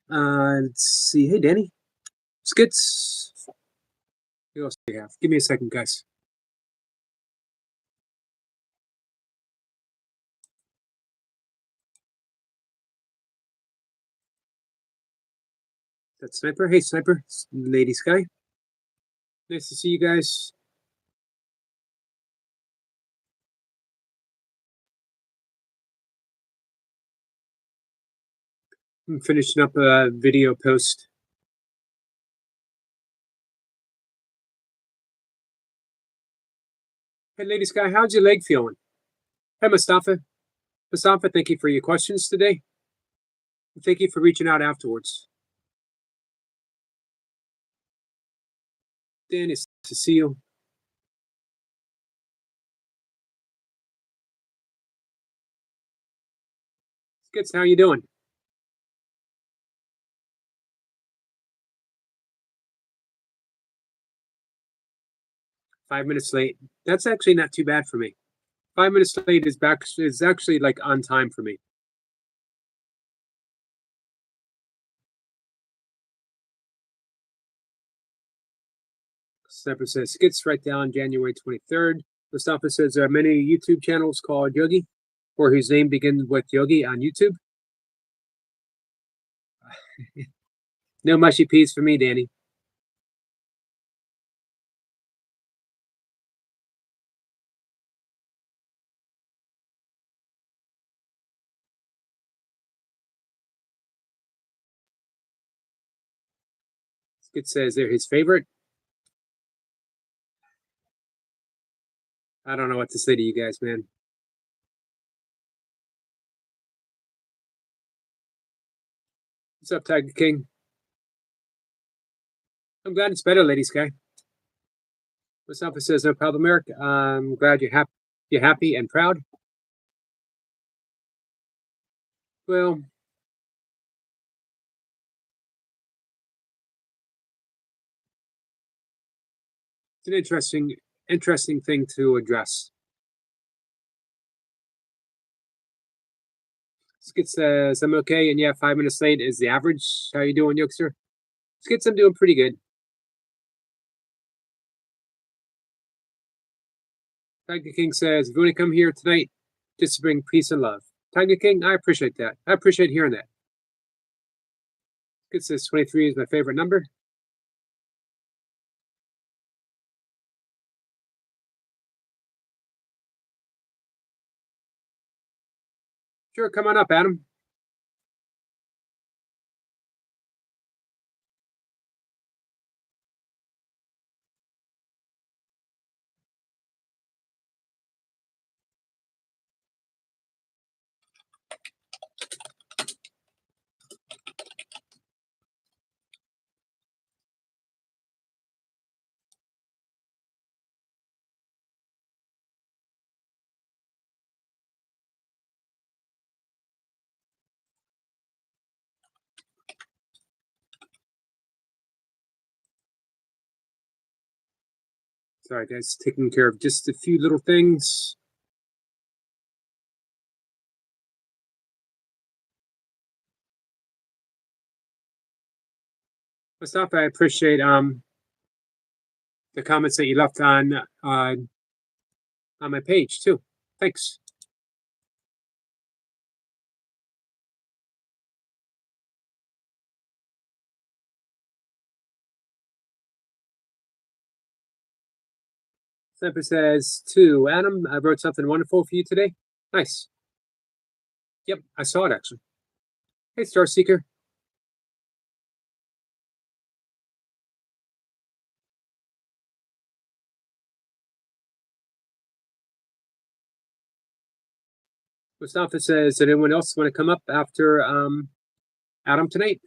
Let's see. Hey, Danny. Skits. What else do you have? Give me a second, guys. That's Sniper. Hey, Sniper. Lady Sky. Nice to see you guys. I'm finishing up a video post. Hey, Lady Sky, how's your leg feeling? Hey, Mustafa. Mustafa, thank you for your questions today. Thank you for reaching out afterwards. Dan, it's nice to see you. Skits, how you doing? .5 minutes late. That's actually not too bad for me. 5 minutes late is actually like on time for me. Sniper says skits right down January 23rd. Mustafa says there are many YouTube channels called Yogi, or whose name begins with Yogi on YouTube. No mushy peas for me, Danny. Skit says they're his favorite. I don't know what to say to you guys, man. What's up, Tiger King? I'm glad it's better, Lady Sky. Mustafa says no problem, Eric. I'm glad you're happy. You're happy and proud. Well, it's an interesting thing to address. Skit says I'm okay, and yeah, 5 minutes late is the average. How you doing, Youngster? Skits, I'm doing pretty good. Tiger King says, if you want to come here tonight, just to bring peace and love. Tiger King, I appreciate that. I appreciate hearing that. Skit says 23 is my favorite number. Sure, come on up, Adam. Sorry, guys, taking care of just a few little things. Mustafa, I appreciate the comments that you left on my page too. Thanks. Sniper says to Adam, I wrote something wonderful for you today. Nice. Yep, I saw it actually. Hey, Star Seeker. Mustafa says, did anyone else want to come up after Adam tonight?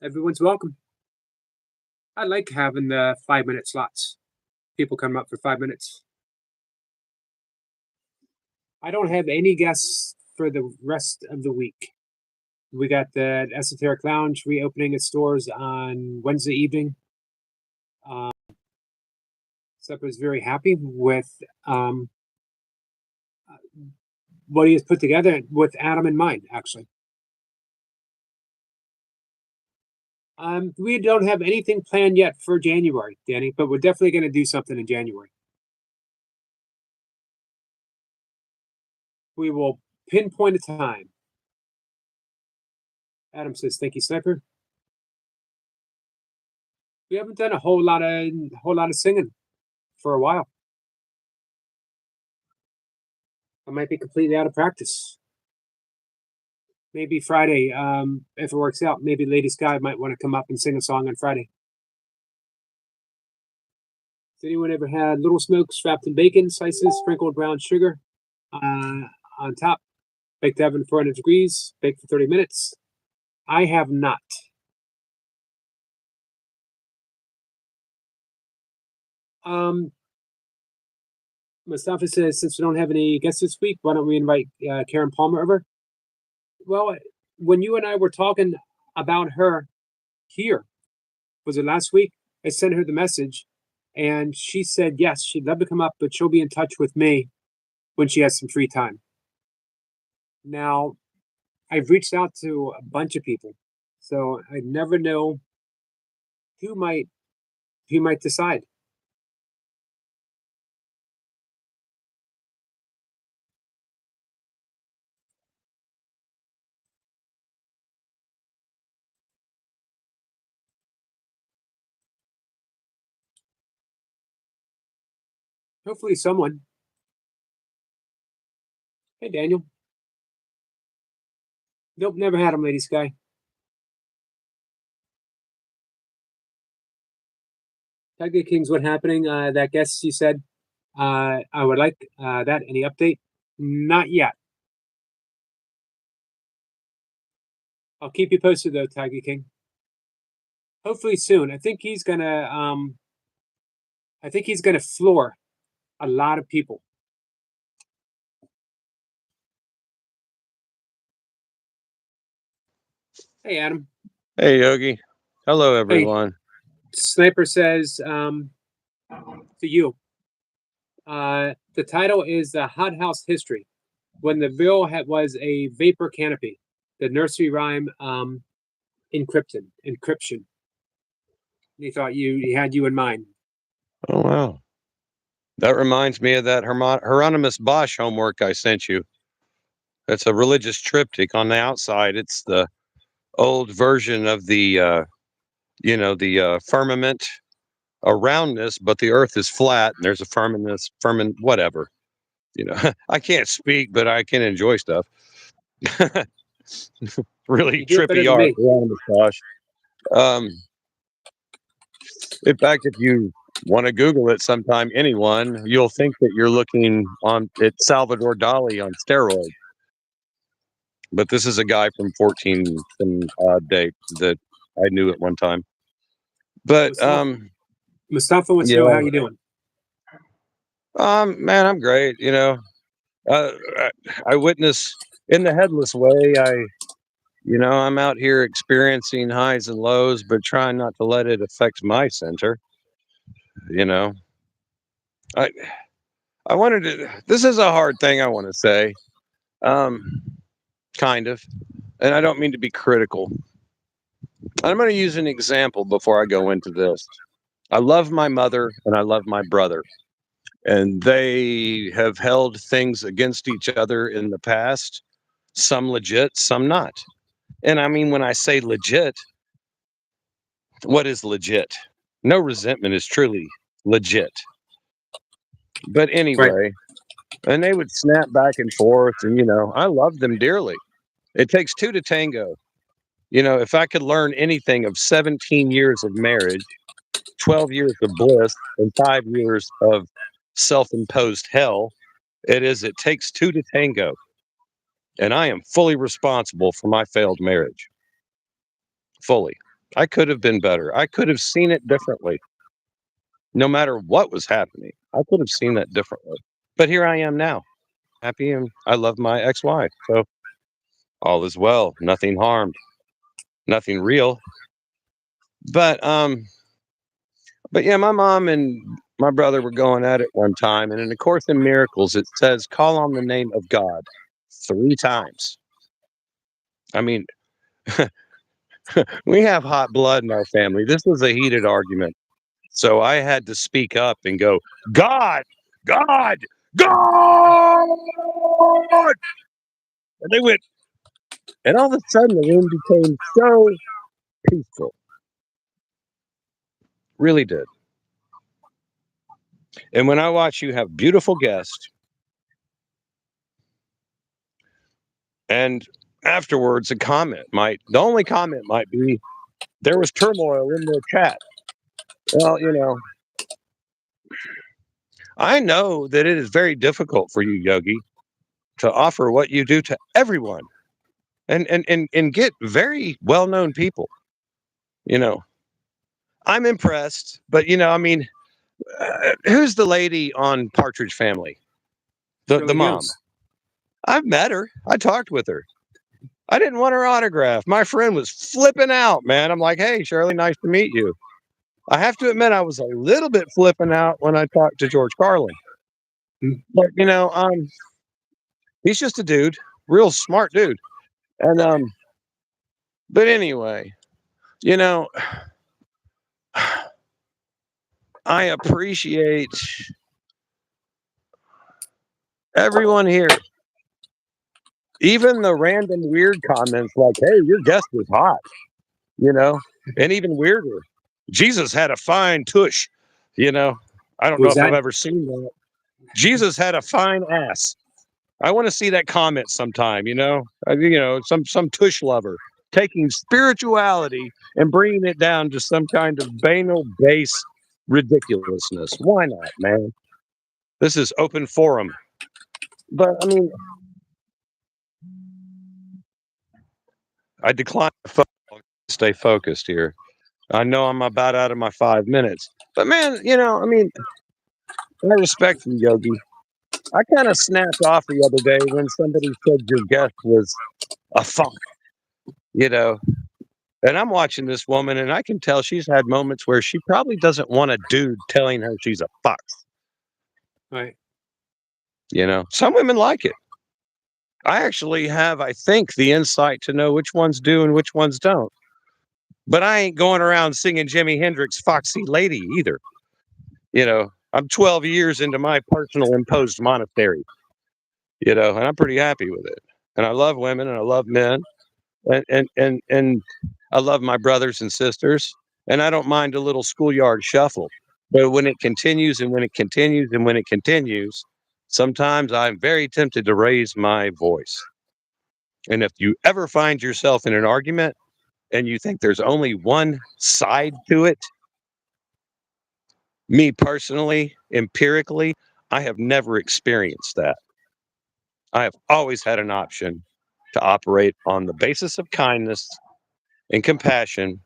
Everyone's welcome. I like having the 5 minute slots. People come up for 5 minutes. I don't have any guests for the rest of the week. We got the Esoteric Lounge reopening its doors on Wednesday evening. Seppa is very happy with what he has put together with Adam in mind, actually. We don't have anything planned yet for January, Danny, but we're definitely going to do something in January. We will pinpoint a time. Adam says, "Thank you, Sniper." We haven't done a whole lot of singing for a while. I might be completely out of practice. Maybe Friday, if it works out, maybe Lady Sky might want to come up and sing a song on Friday. Has anyone ever had little smokes wrapped in bacon, slices, sprinkled brown sugar on top, baked oven 400 degrees, baked for 30 minutes? I have not. Mustafa says, since we don't have any guests this week, why don't we invite Karen Palmer over? Well, when you and I were talking about her here, was it last week? I sent her the message, and she said yes, she'd love to come up, but she'll be in touch with me when she has some free time. Now, I've reached out to a bunch of people, so I never know who might decide. Hopefully, someone. Hey, Daniel. Nope, never had him, Lady Sky. Tiger Kings, what happening? That guest you said, I would like that. Any update? Not yet. I'll keep you posted though, Tiger King. Hopefully soon. I think he's gonna floor a lot of people. Hey, Adam. Hey, Yogi. Hello, everyone. Hey, Sniper says to you, the title is the Hot House History. When the bill was a vapor canopy, the nursery rhyme encryption. He thought he had you in mind. Oh, wow. That reminds me of that Hieronymus Bosch homework I sent you. It's a religious triptych. On the outside, it's the old version of the firmament around this, but the earth is flat and there's a firmament, whatever. I can't speak, but I can enjoy stuff. Really trippy art. Hieronymus Bosch. In fact, if you want to Google it sometime, anyone, you'll think that you're looking at Salvador Dali on steroids. But this is a guy from 14 some odd date that I knew at one time. But Mustafa wants to know how you doing. Man, I'm great. I witness in the headless way. I'm out here experiencing highs and lows, but trying not to let it affect my center. I wanted to. This is a hard thing I want to say, kind of, and I don't mean to be critical. I'm going to use an example before I go into this. I love my mother and I love my brother, and they have held things against each other in the past. Some legit, some not. And I mean, when I say legit, what is legit? No resentment is truly legit. But anyway, right. And they would snap back and forth, and I love them dearly. It takes two to tango. If I could learn anything of 17 years of marriage, 12 years of bliss, and 5 years of self-imposed hell, it takes two to tango. And I am fully responsible for my failed marriage. Fully. I could have been better. I could have seen it differently. No matter what was happening, I could have seen that differently. But here I am now, happy, and I love my ex-wife. So all is well, nothing harmed, nothing real. But yeah, my mom and my brother were going at it one time, and in the Course in Miracles, it says, "Call on the name of God 3 times." I mean, We have hot blood in our family. This was a heated argument. So I had to speak up and go, God, God, God. And they went, and all of a sudden the room became so peaceful. Really did. And when I watch you have beautiful guests, and afterwards the only comment might be, there was turmoil in the chat. Well, I know that it is very difficult for you, Yogi, to offer what you do to everyone and get very well-known people. You know, I'm impressed, but who's the lady on Partridge Family? The Shirley mom. Jones. I've met her. I talked with her. I didn't want her autograph. My friend was flipping out, man. I'm like, hey, Shirley, nice to meet you. I have to admit, I was a little bit flipping out when I talked to George Carlin. But he's just a dude, real smart dude. And but anyway, you know, I appreciate everyone here. Even the random weird comments like, hey, your guest was hot, and even weirder. Jesus had a fine tush, you know. I don't know Was if I've that ever seen that. Jesus had a fine ass. I want to see that comment sometime, some tush lover taking spirituality and bringing it down to some kind of banal base ridiculousness. Why not, man? This is open forum. But I mean, I decline to stay focused here. I know I'm about out of my 5 minutes, but man, I respect you, Yogi. I kind of snapped off the other day when somebody said your guest was a fuck, you know. And I'm watching this woman, and I can tell she's had moments where she probably doesn't want a dude telling her she's a fox. right? Some women like it. I actually have, I think, the insight to know which ones do and which ones don't. But I ain't going around singing Jimi Hendrix Foxy Lady either. I'm 12 years into my personal imposed monastery, and I'm pretty happy with it. And I love women and I love men. And I love my brothers and sisters, and I don't mind a little schoolyard shuffle. But when it continues and when it continues and when it continues, sometimes I'm very tempted to raise my voice. And if you ever find yourself in an argument and you think there's only one side to it, me personally, empirically, I have never experienced that. I have always had an option to operate on the basis of kindness and compassion.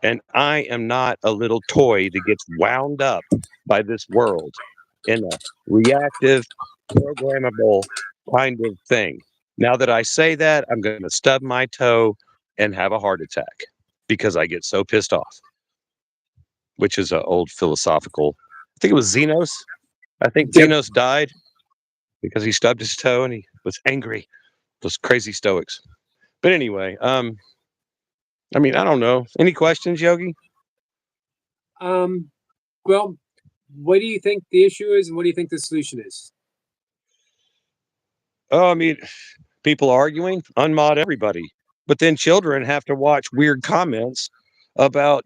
And I am not a little toy that gets wound up by this world in a reactive, programmable kind of thing. Now that I say that, I'm going to stub my toe and have a heart attack because I get so pissed off, which is an old philosophical. I think it was Xenos. I think Yep. Xenos died because he stubbed his toe and he was angry. Those crazy Stoics. But anyway, I don't know. Any questions, Yogi? Well, what do you think the issue is, and what do you think the solution is? Oh, people arguing, unmod everybody. But then children have to watch weird comments about,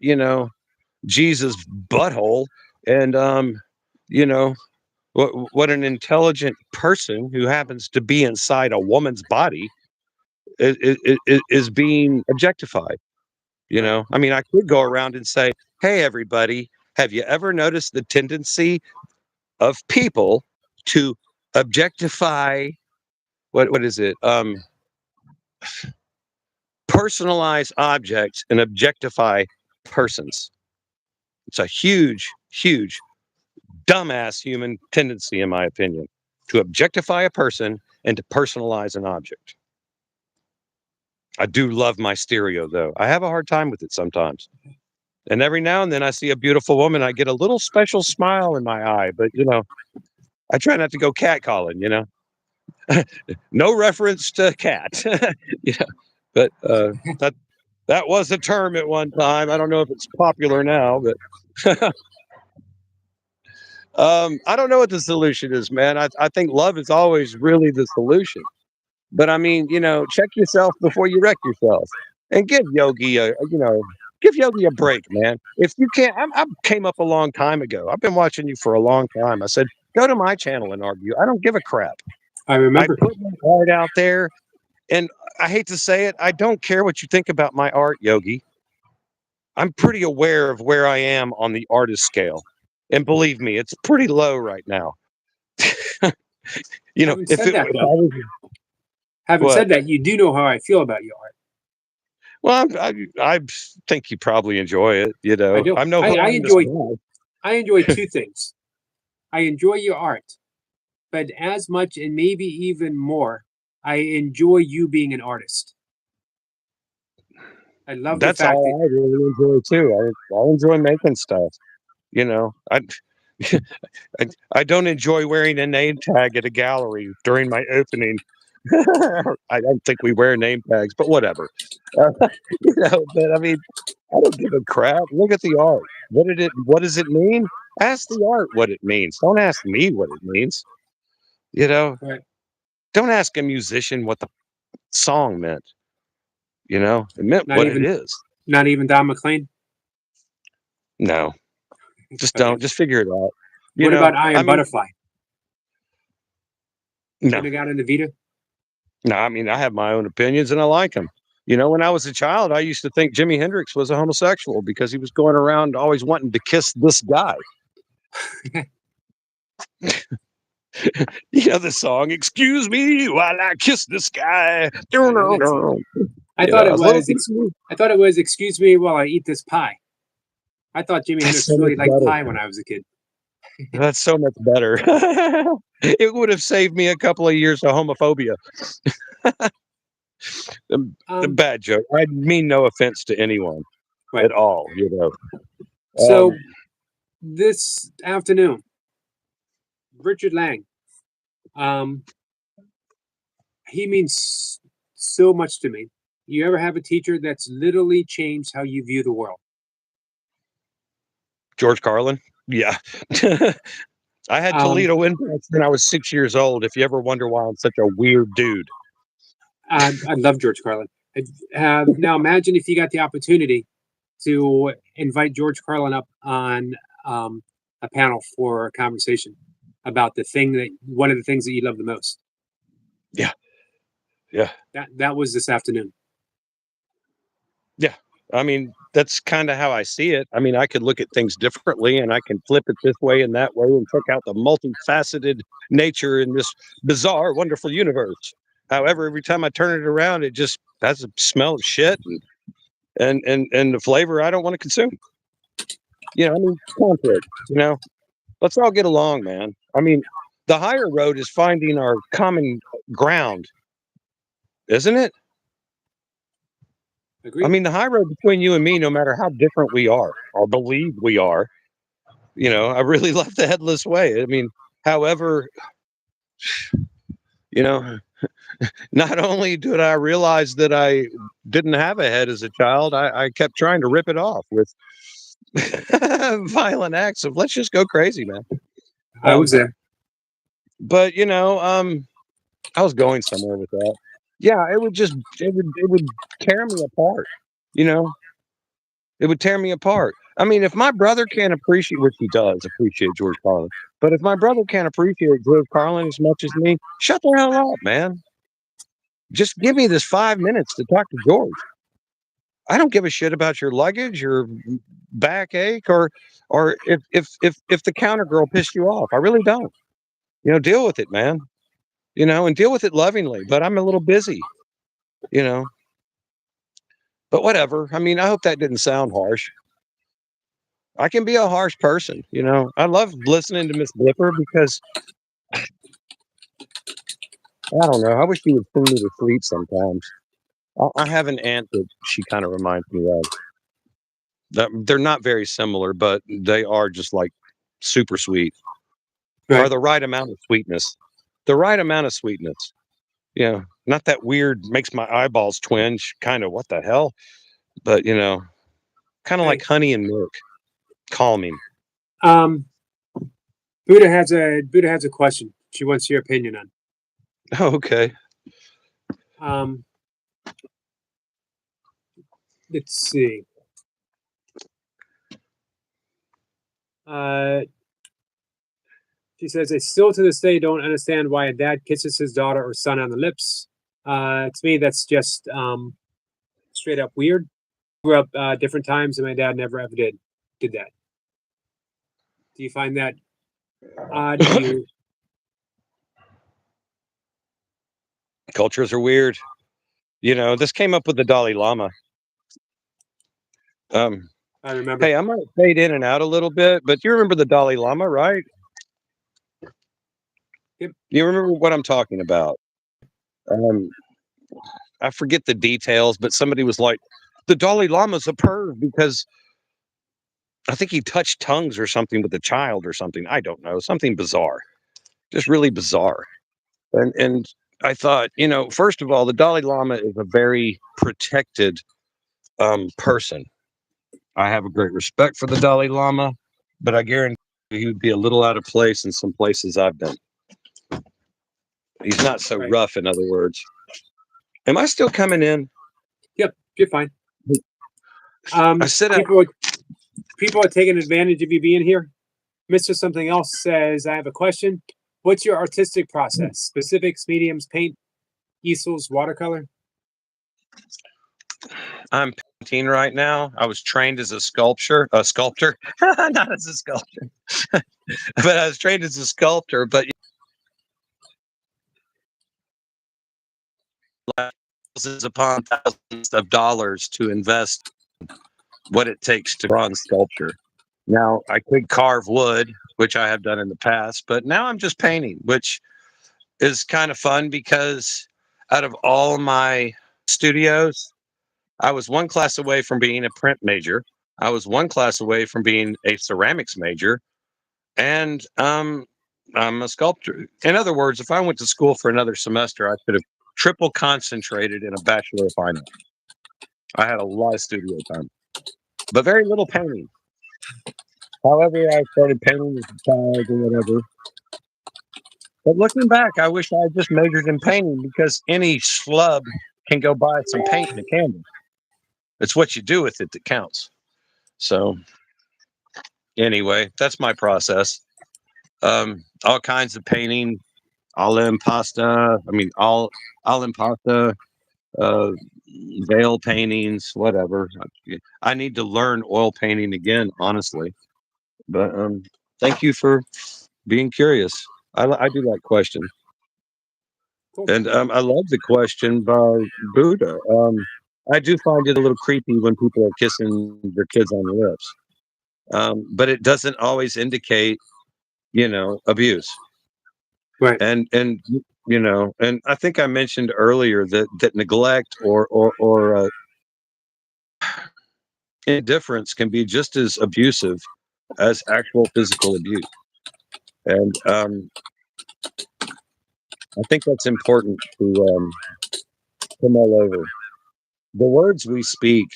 Jesus' butthole and, what an intelligent person who happens to be inside a woman's body is being objectified. Right. I could go around and say, hey, everybody, have you ever noticed the tendency of people to objectify what is it? Personalize objects and objectify persons. It's a huge, huge, dumbass human tendency, in my opinion, to objectify a person and to personalize an object. I do love my stereo, though. I have a hard time with it sometimes. And every now and then I see a beautiful woman, I get a little special smile in my eye, but I try not to go catcalling, no reference to cat. Yeah. But that That was a term at one time. I don't know if it's popular now, but I don't know what the solution is, man. I think love is always really the solution. But I mean, check yourself before you wreck yourself, and give Yogi a break, man. If you can't, I came up a long time ago. I've been watching you for a long time. I said, go to my channel and argue. I don't give a crap. I I remember. put my art out there, and I hate to say it, I don't care what you think about my art, Yogi. I'm pretty aware of where I am on the artist scale, and believe me, it's pretty low right now. Having If said it that, if I though, was having what said that, you do know how I feel about your art. Well, I think you probably enjoy it. I do. I'm no I high enjoy. guy. I enjoy two things. I enjoy your art, but as much and maybe even more, I enjoy you being an artist. I love the That's fact that all I really enjoy too. I enjoy making stuff. You know, I, I don't enjoy wearing a name tag at a gallery during my opening. I don't think we wear name tags, but whatever. Uh, but I mean, I don't give a crap. Look at the art. What does it mean? Ask the art what it means. Don't ask me what it means. You know, right, don't ask a musician what the song meant. It meant not what it even is. not even Don McLean. No, just Okay. don't. Just figure it out. What about I I Am mean, Butterfly? no, Shouldn't have got into Vita. no. I mean, I have my own opinions and I like them. When I was a child, I used to think Jimi Hendrix was a homosexual because he was going around always wanting to kiss this guy. The song "Excuse Me While I Kiss This Guy." I know that song. I Yeah, thought I it was a little was. confused. I thought it was. Excuse me while I eat this pie. I thought Jimi That's Hendrix so much really liked better. pie when I was a kid. That's so much better. It would have saved me a couple of years of homophobia. The Um, bad joke. I mean no offense to anyone right. at all. So this afternoon, Richard Lang. Um, he means so much to me. You ever have a teacher that's literally changed how you view the world? George Carlin. Yeah. I had Um, Toledo impacts when I was 6 years old. If you ever wonder why I'm such a weird dude. I love George Carlin. Now imagine if you got the opportunity to invite George Carlin up on a panel for a conversation about one of the things that you love the most. Yeah. Yeah. That was this afternoon. Yeah. I mean, that's kind of how I see it. I mean, I could look at things differently and I can flip it this way and that way and check out the multifaceted nature in this bizarre, wonderful universe. However, every time I turn it around, it just has a smell of shit and the flavor I don't want to consume. I mean, conflict, let's all get along, man. I mean, the higher road is finding our common ground, isn't it? I Agreed. mean, the high road between you and me, no matter how different we are or believe we are, I really love the headless way. I mean, however, you know, not only did I realize that I didn't have a head as a child, I kept trying to rip it off with violent acts of let's just go crazy, man. I was Um, there. but I was going somewhere with that. Yeah, it would tear me apart. You know, it would tear me apart. I mean, if my brother can't appreciate, which he does appreciate George Carlin, but if my brother can't appreciate George Carlin as much as me, shut the hell up, man. Just give me this 5 minutes to talk to George. I don't give a shit about your luggage, your backache, or if the counter girl pissed you off. I really don't. Deal with it, man. And deal with it lovingly. But I'm a little busy. You know. But whatever. I mean, I hope that didn't sound harsh. I can be a harsh person. I love listening to Miss Blipper because I don't know. I wish she would sing me to sleep sometimes. I have an aunt that she kind of reminds me of. They're not very similar, but they are just like super sweet, or Right. the right amount of sweetness. The right amount of sweetness. Not that weird makes my eyeballs twinge kind of what the hell. but kind of Hey. like honey and milk, calming. Um, Buddha has a question. She wants your opinion on. Oh, okay. Um, let's see. Uh, she says, "I still to this day don't understand why a dad kisses his daughter or son on the lips. To me, that's just straight up weird. Grew up different times, and my dad never ever did that. Do you find that odd? Do you? Cultures are weird. This came up with the Dalai Lama. Um, I remember. hey, I might fade in and out a little bit, but you remember the Dalai Lama, right? Yep. You remember what I'm talking about? Um, I forget the details, but somebody was like, the Dalai Lama's a perv because I think he touched tongues or something with a child or something. I don't know, something bizarre, just really bizarre. And I thought, first of all, the Dalai Lama is a very protected person. I have a great respect for the Dalai Lama, but I guarantee he would be a little out of place in some places I've been. He's not so Right. rough, in other words. Am I still coming in? Yep. You're fine. I said People are taking advantage of you being here. Mr. Something Else says, I have a question. What's your artistic process? Specifics, mediums, paint, easels, watercolor? I'm painting right now. I was trained as a sculptor, not as a sculptor, but I was trained as a sculptor. But thousands upon thousands of dollars to invest what it takes to bronze sculpture. Now, I could carve wood, which I have done in the past, but now I'm just painting, which is kind of fun because out of all my studios, I was one class away from being a print major. I was one class away from being a ceramics major, and I'm a sculptor. In other words, if I went to school for another semester, I could have triple concentrated in a Bachelor of Fine Arts. I had a lot of studio time, but very little painting. However, I started painting as a child or whatever. But looking back, I wish I had just majored in painting because any schlub can go buy some paint and a canvas. It's what you do with it that counts. So anyway, that's my process. All kinds of painting, all impasta. I mean, all impasta, uh, veil paintings, whatever. I need to learn oil painting again, honestly. But thank you for being curious. I do like questions, Cool. and I love the question by Buddha. I do find it a little creepy when people are kissing their kids on the lips, but it doesn't always indicate, abuse. Right. And I think I mentioned earlier that neglect or indifference can be just as abusive as actual physical abuse. And I think that's important to mull over. The words we speak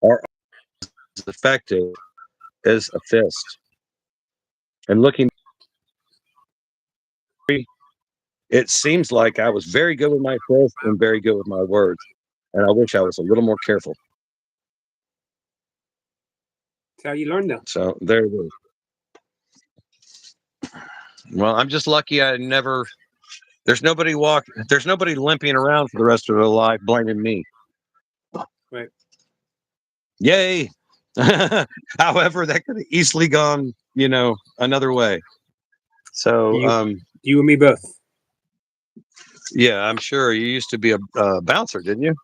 are as effective as a fist. And looking, it seems like I was very good with my fist and very good with my words. And I wish I was a little more careful. That's how you learn, though. So there it is. Well, I'm just lucky I never. There's nobody limping around for the rest of their life blaming me. Right. Yay. However, that could have easily gone, another way. So, You and me both. yeah, I'm sure you used to be a bouncer, didn't you?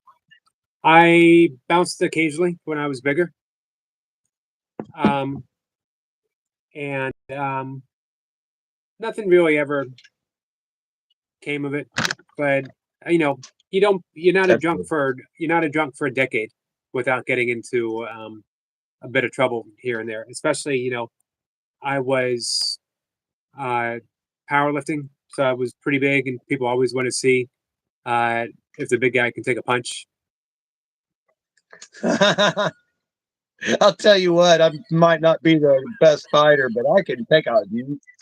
I bounced occasionally when I was bigger. And nothing really ever came of it. But you're not a That's drunk good. for a decade without getting into a bit of trouble here and there. Especially, I was powerlifting, so I was pretty big, and people always want to see uh, if the big guy can take a punch. I'll tell you what, I might not be the best fighter, but I can take out.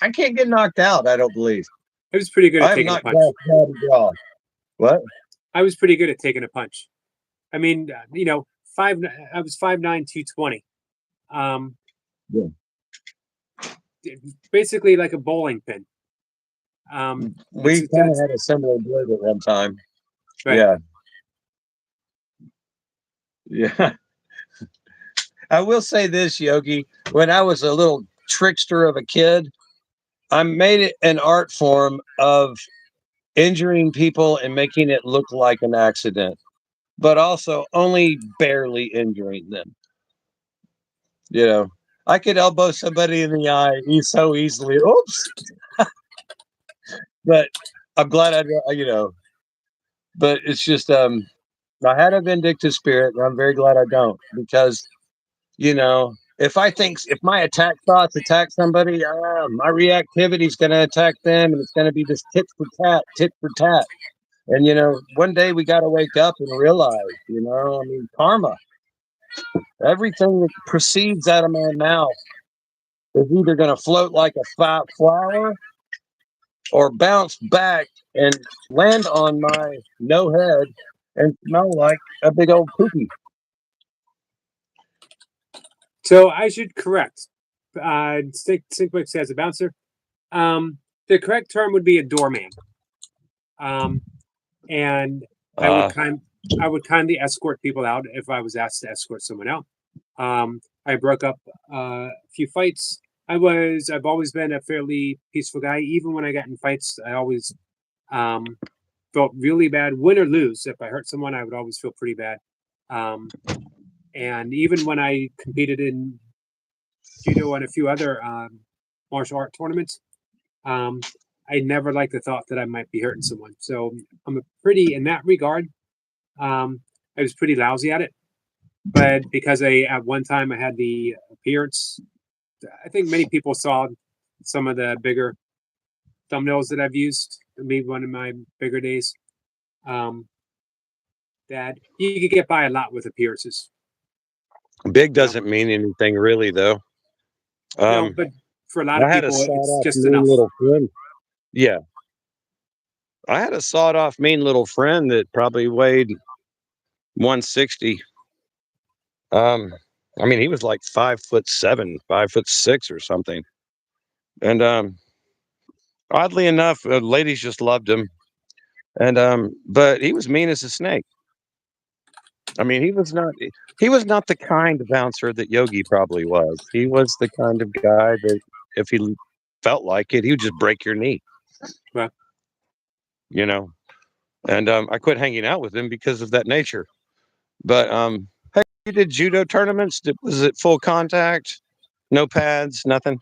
I can't get knocked out. I don't believe. I was pretty good at I'm taking a not punch. draw. What? I was pretty good at taking a punch. I mean, five. I was 5'9", 220. Yeah. Basically like a bowling pin. We kind of had a similar build at one time. Right. Yeah. Yeah. I will say this, Yogi. When I was a little trickster of a kid, I made it an art form of injuring people and making it look like an accident, but also only barely injuring them. You know, I could elbow somebody in the eye so easily. Oops. But I'm glad but it's just, I had a vindictive spirit, and I'm very glad I don't, because, if my attack thoughts attack somebody, my reactivity is going to attack them, and it's going to be this tit for tat. And, one day we got to wake up and realize, karma, everything that proceeds out of my mouth is either going to float like a flower or bounce back and land on my no head and smell like a big old poopy. So I should correct. Stinkwick says a bouncer. The correct term would be a doorman. And I would kindly escort people out if I was asked to escort someone out. I broke up a few fights. I've always been a fairly peaceful guy. Even when I got in fights, I always felt really bad, win or lose. If I hurt someone, I would always feel pretty bad. And even when I competed in judo and a few other martial art tournaments, I never liked the thought that I might be hurting someone. So I'm in that regard, I was pretty lousy at it. But because at one time I had the appearance, I think many people saw some of the bigger thumbnails that I've used. Maybe one of my bigger days. That you could get by a lot with appearances. Big doesn't mean anything really, though. No, but for a lot of people, it's just enough. Little friend. Yeah. I had a sawed-off mean little friend that probably weighed 160. I mean, he was like 5'7", 5'6" or something. And oddly enough, ladies just loved him. And but he was mean as a snake. I mean, he was not the kind of bouncer that Yogi probably was. He was the kind of guy that if he felt like it, he would just break your knee. Right. And I quit hanging out with him because of that nature. But hey, you did judo tournaments? Was it full contact? No pads, nothing?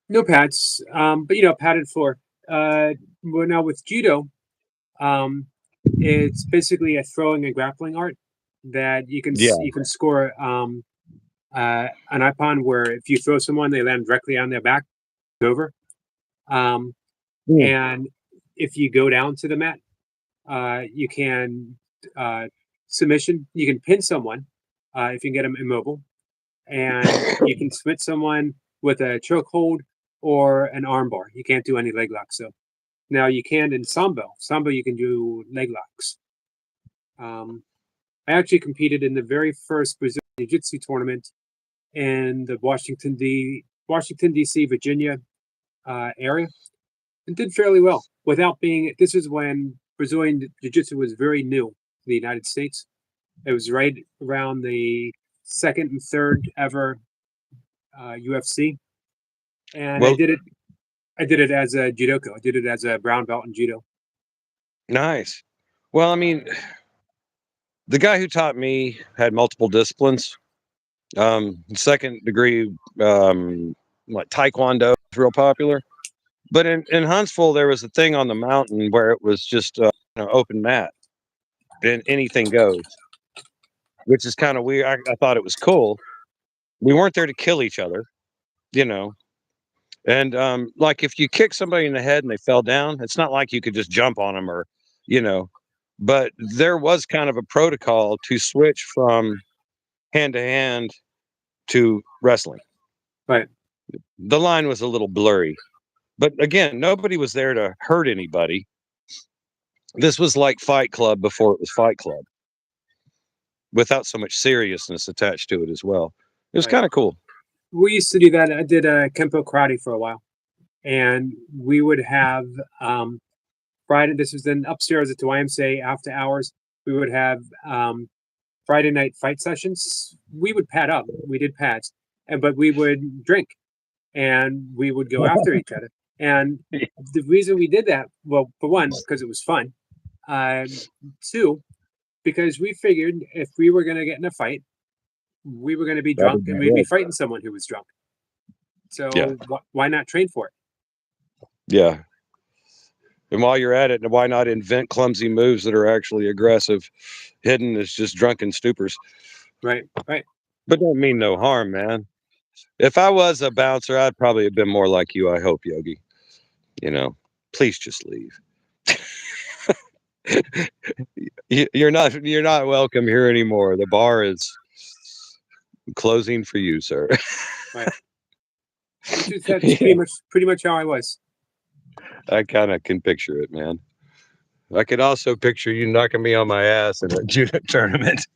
No pads, but padded floor. Well, now with judo, it's basically a throwing and grappling art that you can score an ippon where if you throw someone, they land directly on their back, over. And if you go down to the mat, you can submission. You can pin someone if you can get them immobile, and you can submit someone with a chokehold or an armbar. You can't do any leg locks. So now you can in sambo. Sambo you can do leg locks. I actually competed in the very first Brazilian Jiu-Jitsu tournament in the Washington D.C., Virginia area, and did fairly well without being. This is when Brazilian Jiu-Jitsu was very new to the United States. It was right around the second and third ever UFC, and I did it as a judoka. I did it as a brown belt in judo. Nice. Well, I mean, the guy who taught me had multiple disciplines. Second degree, Taekwondo was real popular. But in Huntsville, there was a thing on the mountain where it was just open mat, and anything goes, which is kind of weird. I thought it was cool. We weren't there to kill each other, And like if you kick somebody in the head and they fell down, it's not like you could just jump on them but there was kind of a protocol to switch from hand to hand to wrestling. Right. The line was a little blurry, but again, nobody was there to hurt anybody. This was like Fight Club before it was Fight Club, without so much seriousness attached to it as well. It was Right. kind of cool. We used to do that. I did Kempo karate for a while, and we would have Friday. This was then upstairs at the YMCA after hours. We would have Friday night fight sessions. We would pad up. We did pads, but we would drink, and we would go after each other. And the reason we did that, well, for one, because it was fun. Two, because we figured if we were going to get in a fight, we were going to be drunk and we'd be fighting someone who was drunk. So Yeah. why not train for it? Yeah. And while you're at it, why not invent clumsy moves that are actually aggressive, hidden as just drunken stupors? Right. But don't mean no harm, man. If I was a bouncer, I'd probably have been more like you, I hope, Yogi. Please just leave. You're not welcome here anymore. The bar is closing for you, sir. That's pretty much how I was. I kind of can picture it, man. I could also picture you knocking me on my ass in a judo tournament.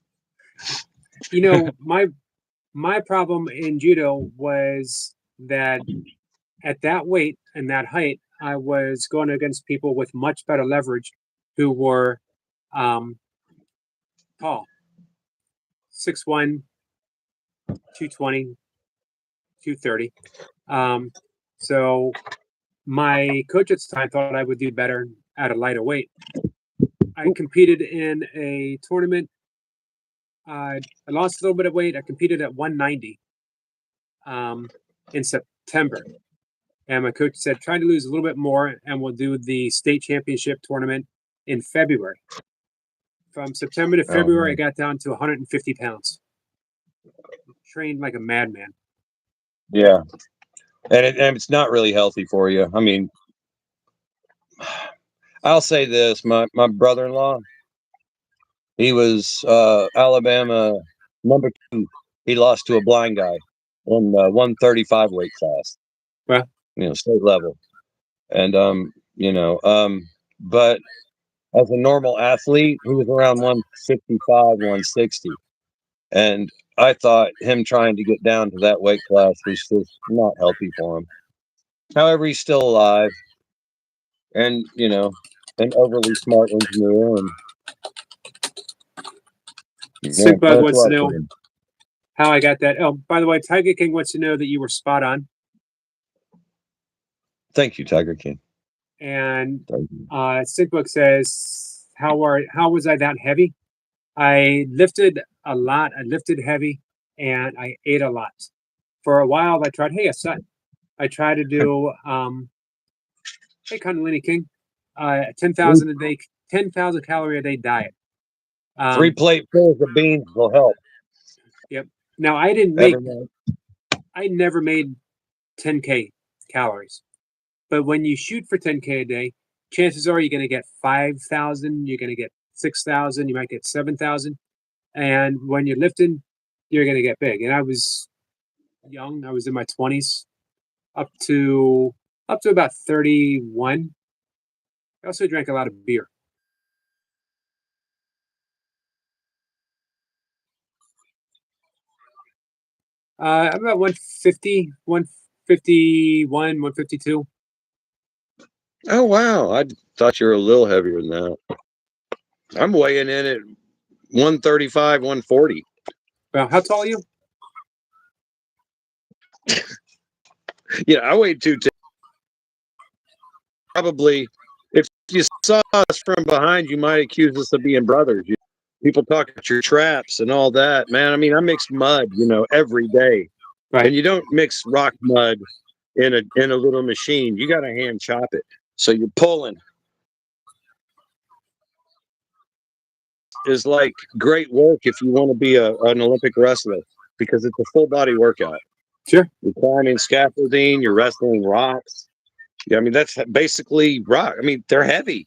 My problem in judo was that at that weight and that height, I was going against people with much better leverage who were tall. 6'1", 220, 230. So my coach at the time thought I would do better at a lighter weight. I competed in a tournament. I lost a little bit of weight. I competed at 190 in September. And my coach said, try to lose a little bit more and we'll do the state championship tournament in February. From September to February, I got down to 150 pounds. Trained like a madman. Yeah. And it's not really healthy for you. I mean, I'll say this, my brother-in-law, he was Alabama number 2. He lost to a blind guy in 135 weight class. Well, state level. And but as a normal athlete, he was around 155, 160. And I thought him trying to get down to that weight class was just not healthy for him. However, he's still alive and, an overly smart engineer. And Sigbug wants to know how I got that. Oh, by the way, Tiger King wants to know that you were spot on. Thank you, Tiger King. And Sigbug says, how was I that heavy? I lifted a lot. I lifted heavy, and I ate a lot. For a while, I tried. Hey, son. I tried to do. Hey, Kundalini King. 10,000 a day, 10,000 calorie a day diet. 3 platefuls of beans will help. Yep. Now I never made 10K calories, but when you shoot for 10K a day, chances are you're going to get 5,000. You're going to get 6,000. You might get 7,000. And when you're lifting, you're going to get big. And I was young. I was in my 20s, up to about 31. I also drank a lot of beer. I'm about 150, 151, 152. Oh, wow. I thought you were a little heavier than that. I'm weighing in at 135, 140. Well, how tall are you? Yeah, I weighed 210. Probably, if you saw us from behind, you might accuse us of being brothers. People talk about your traps and all that. Man, I mean, I mix mud, every day. Right. And you don't mix rock mud in a little machine. You got to hand chop it. So you're pulling. Is like great work if you want to be an Olympic wrestler, because it's a full body workout. Sure. You're climbing scaffolding, you're wrestling rocks. Yeah, I mean, that's basically rock. I mean, they're heavy.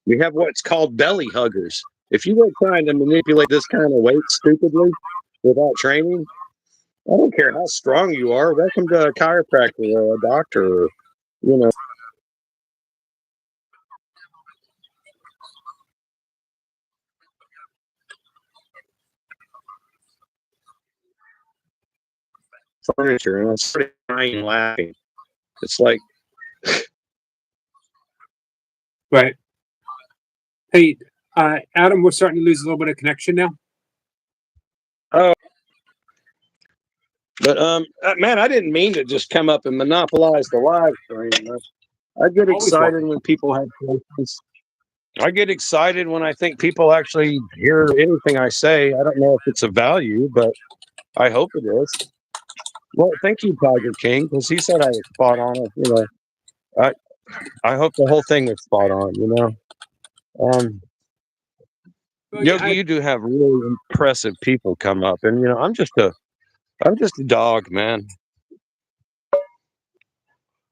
You have what's called belly huggers. If you were trying to manipulate this kind of weight stupidly, without training. I don't care how strong you are. Welcome to a chiropractor or a doctor. Or, you know, furniture, and I started crying, laughing. It's like, Right. Hey, Adam, we're starting to lose a little bit of connection now. oh, but man, I didn't mean to just come up and monopolize the live stream. I get Always excited welcome. when people have questions. I get excited when I think people actually hear anything I say. I don't know if it's of value, but I hope it is. Well, thank you, Tiger King, because he said I was spot on. You know, I hope the whole thing was spot on. You know, Well, yeah, Yogi, you do have really impressive people come up, and you know, I'm just a dog, man.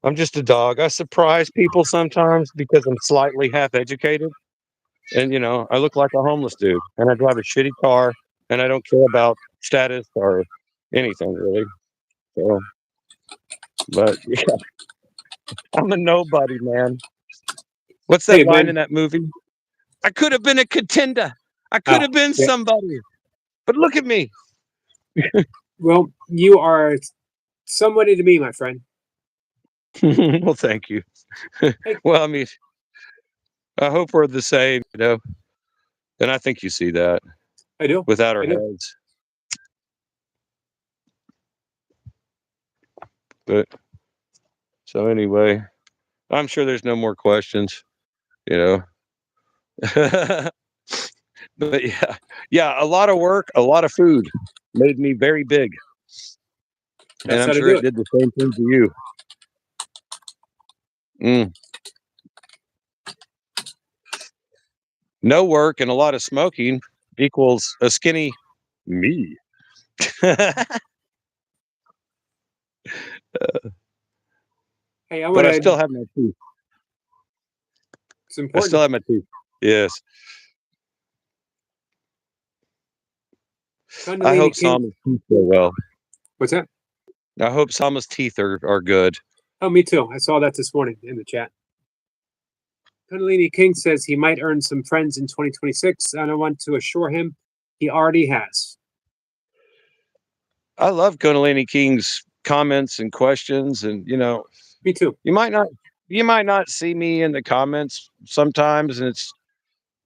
I'm just a dog. I surprise people sometimes because I'm slightly half educated. And you know, I look like a homeless dude, and I drive a shitty car, and I don't care about status or anything really. So, but yeah, I'm a nobody, man. What's that Hey, line man. in that movie? I could have been a contender. I could have been Yeah. somebody, but look at me. Well, you are somebody to me, my friend. Well, thank you. Hey. Well, I mean, I hope we're the same, you know. And I think you see that I do. without our I do. heads. But so anyway, I'm sure there's no more questions, you know. But yeah, a lot of work, a lot of food made me very big. And That's I'm how to sure do it it. did the same thing to you. No work and a lot of smoking equals a skinny me. Hey, I But want I to. still have my teeth. It's I important. still have my teeth. Yes. I Kundalini hope King. Sama's teeth go well. What's that? I hope Sama's teeth are good. Oh, me too. I saw that this morning in the chat. Kundalini King says he might earn some friends in 2026, and I want to assure him he already has. I love Kundalini King's comments and questions, and you know, Me too. you might not see me in the comments sometimes, and it's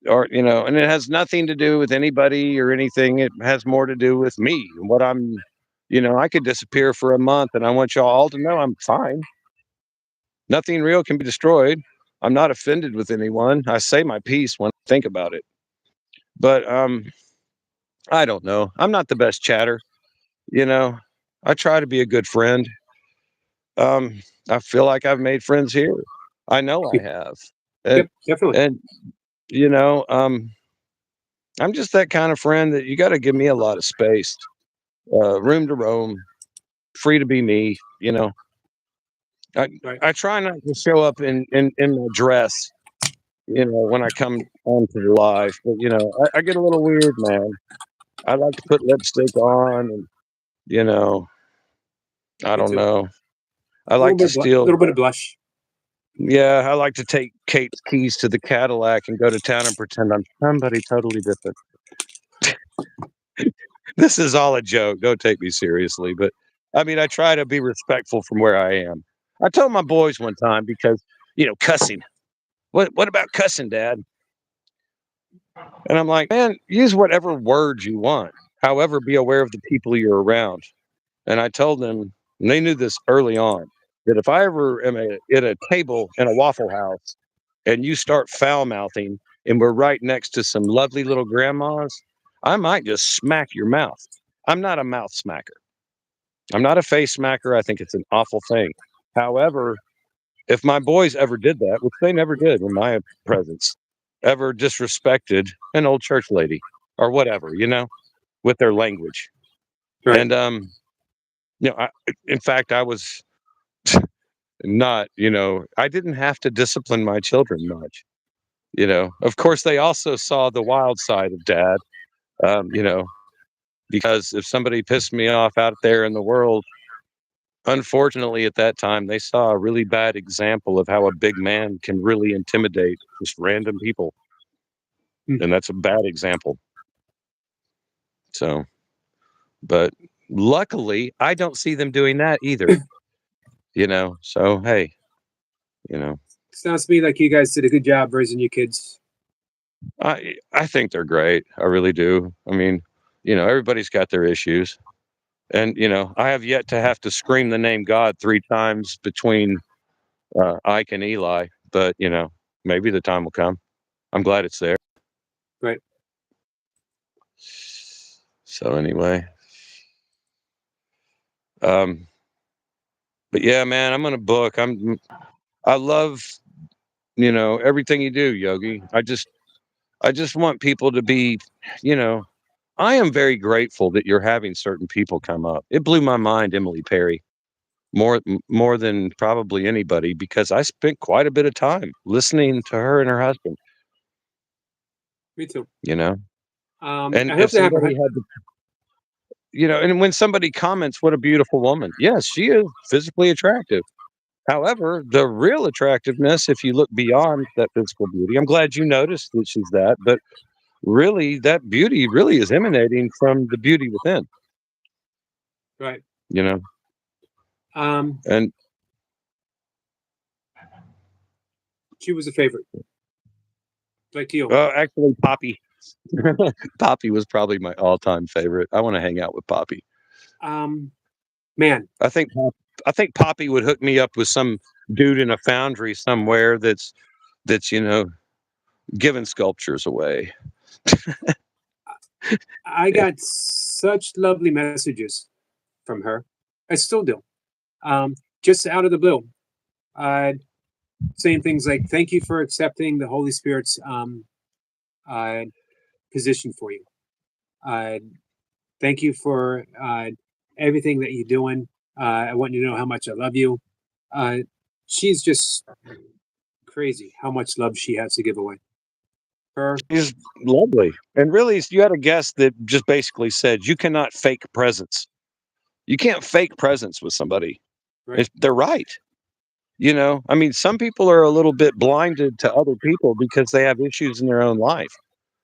or you know, and it has nothing to do with anybody or anything. It has more to do with me and what I'm. You know, I could disappear for a month, and I want y'all all to know I'm fine. Nothing real can be destroyed. I'm not offended with anyone. I say my piece when I think about it. But I don't know. I'm not the best chatter. You know, I try to be a good friend. Um, I feel like I've made friends here. I know I have. And, Yep, definitely. and you know, I'm just that kind of friend that you got to give me a lot of space, room to roam, free to be me. You know, Right. I try not to show up in my dress. You know, when I come onto the live, but you know, I get a little weird, man. I like to put lipstick on, and you know, I Me don't too. know. I A like to steal. little bit of blush. Yeah, I like to take Kate's keys to the Cadillac and go to town and pretend I'm somebody totally different. This is all a joke. Don't take me seriously, but I mean, I try to be respectful from where I am. I told my boys one time because, you know, cussing. What about cussing, Dad? And I'm like, man, use whatever words you want. However, be aware of the people you're around. And I told them, and they knew this early on, that if I ever am at a table in a Waffle House and you start foul mouthing and we're right next to some lovely little grandmas, I might just smack your mouth. I'm not a mouth smacker. I'm not a face smacker. I think it's an awful thing. However, if my boys ever did that, which they never did in my presence, ever disrespected an old church lady or whatever, you know, with their language. Right. And you know, in fact, I was not, you know, I didn't have to discipline my children much. You know, of course, they also saw the wild side of Dad. You know, because if somebody pissed me off out there in the world, unfortunately at that time they saw a really bad example of how a big man can really intimidate just random people. Hmm. And that's a bad example. So, but luckily I don't see them doing that either. So hey, Sounds to me like you guys did a good job raising your kids. I think they're great. I really do. I mean, everybody's got their issues. And I have yet to have to scream the name God 3 times between Ike and Eli, but maybe the time will come. I'm glad it's there. Right. So anyway, but yeah, man, I'm gonna book. I love everything you do, Yogi. I just want people to be, I am very grateful that you're having certain people come up. It blew my mind, Emily Perry, more than probably anybody, because I spent quite a bit of time listening to her and her husband. Me too. And I hope if they have somebody had to, and when somebody comments, what a beautiful woman. Yes, she is physically attractive. However, the real attractiveness, if you look beyond that physical beauty, I'm glad you noticed that she's that, but really that beauty really is emanating from the beauty within. right. And She was a favorite. Like you. actually, Poppy. Poppy was probably my all-time favorite. I want to hang out with Poppy. Man, I think Poppy would hook me up with some dude in a foundry somewhere that's giving sculptures away. I got such lovely messages from her. I still do. Just out of the blue. Saying things like, thank you for accepting the Holy Spirit's position for you. Thank you for everything that you're doing. I want you to know how much I love you. She's just crazy how much love she has to give away. She's lovely. And really, you had a guest that just basically said, you cannot fake presence. You can't fake presence with somebody. Right. They're right. I mean, some people are a little bit blinded to other people because they have issues in their own life.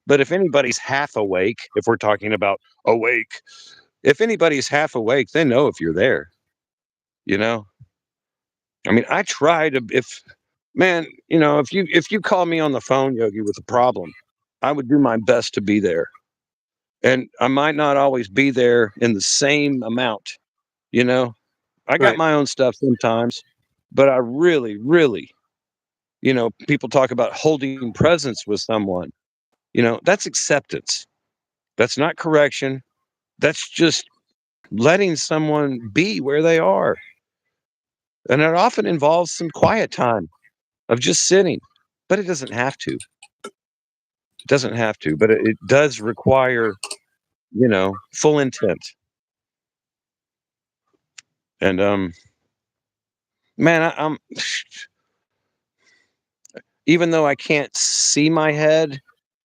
But if anybody's half awake, if we're talking about awake, if anybody's half awake, they know if you're there. I mean, I try to, if you call me on the phone, Yogi, with a problem, I would do my best to be there. And I might not always be there in the same amount. I got Right. my own stuff sometimes, but I really, really, people talk about holding presence with someone. That's acceptance. That's not correction. That's just letting someone be where they are. And it often involves some quiet time of just sitting, but it doesn't have to. It doesn't have to, but it does require, full intent. And man, I'm even though I can't see my head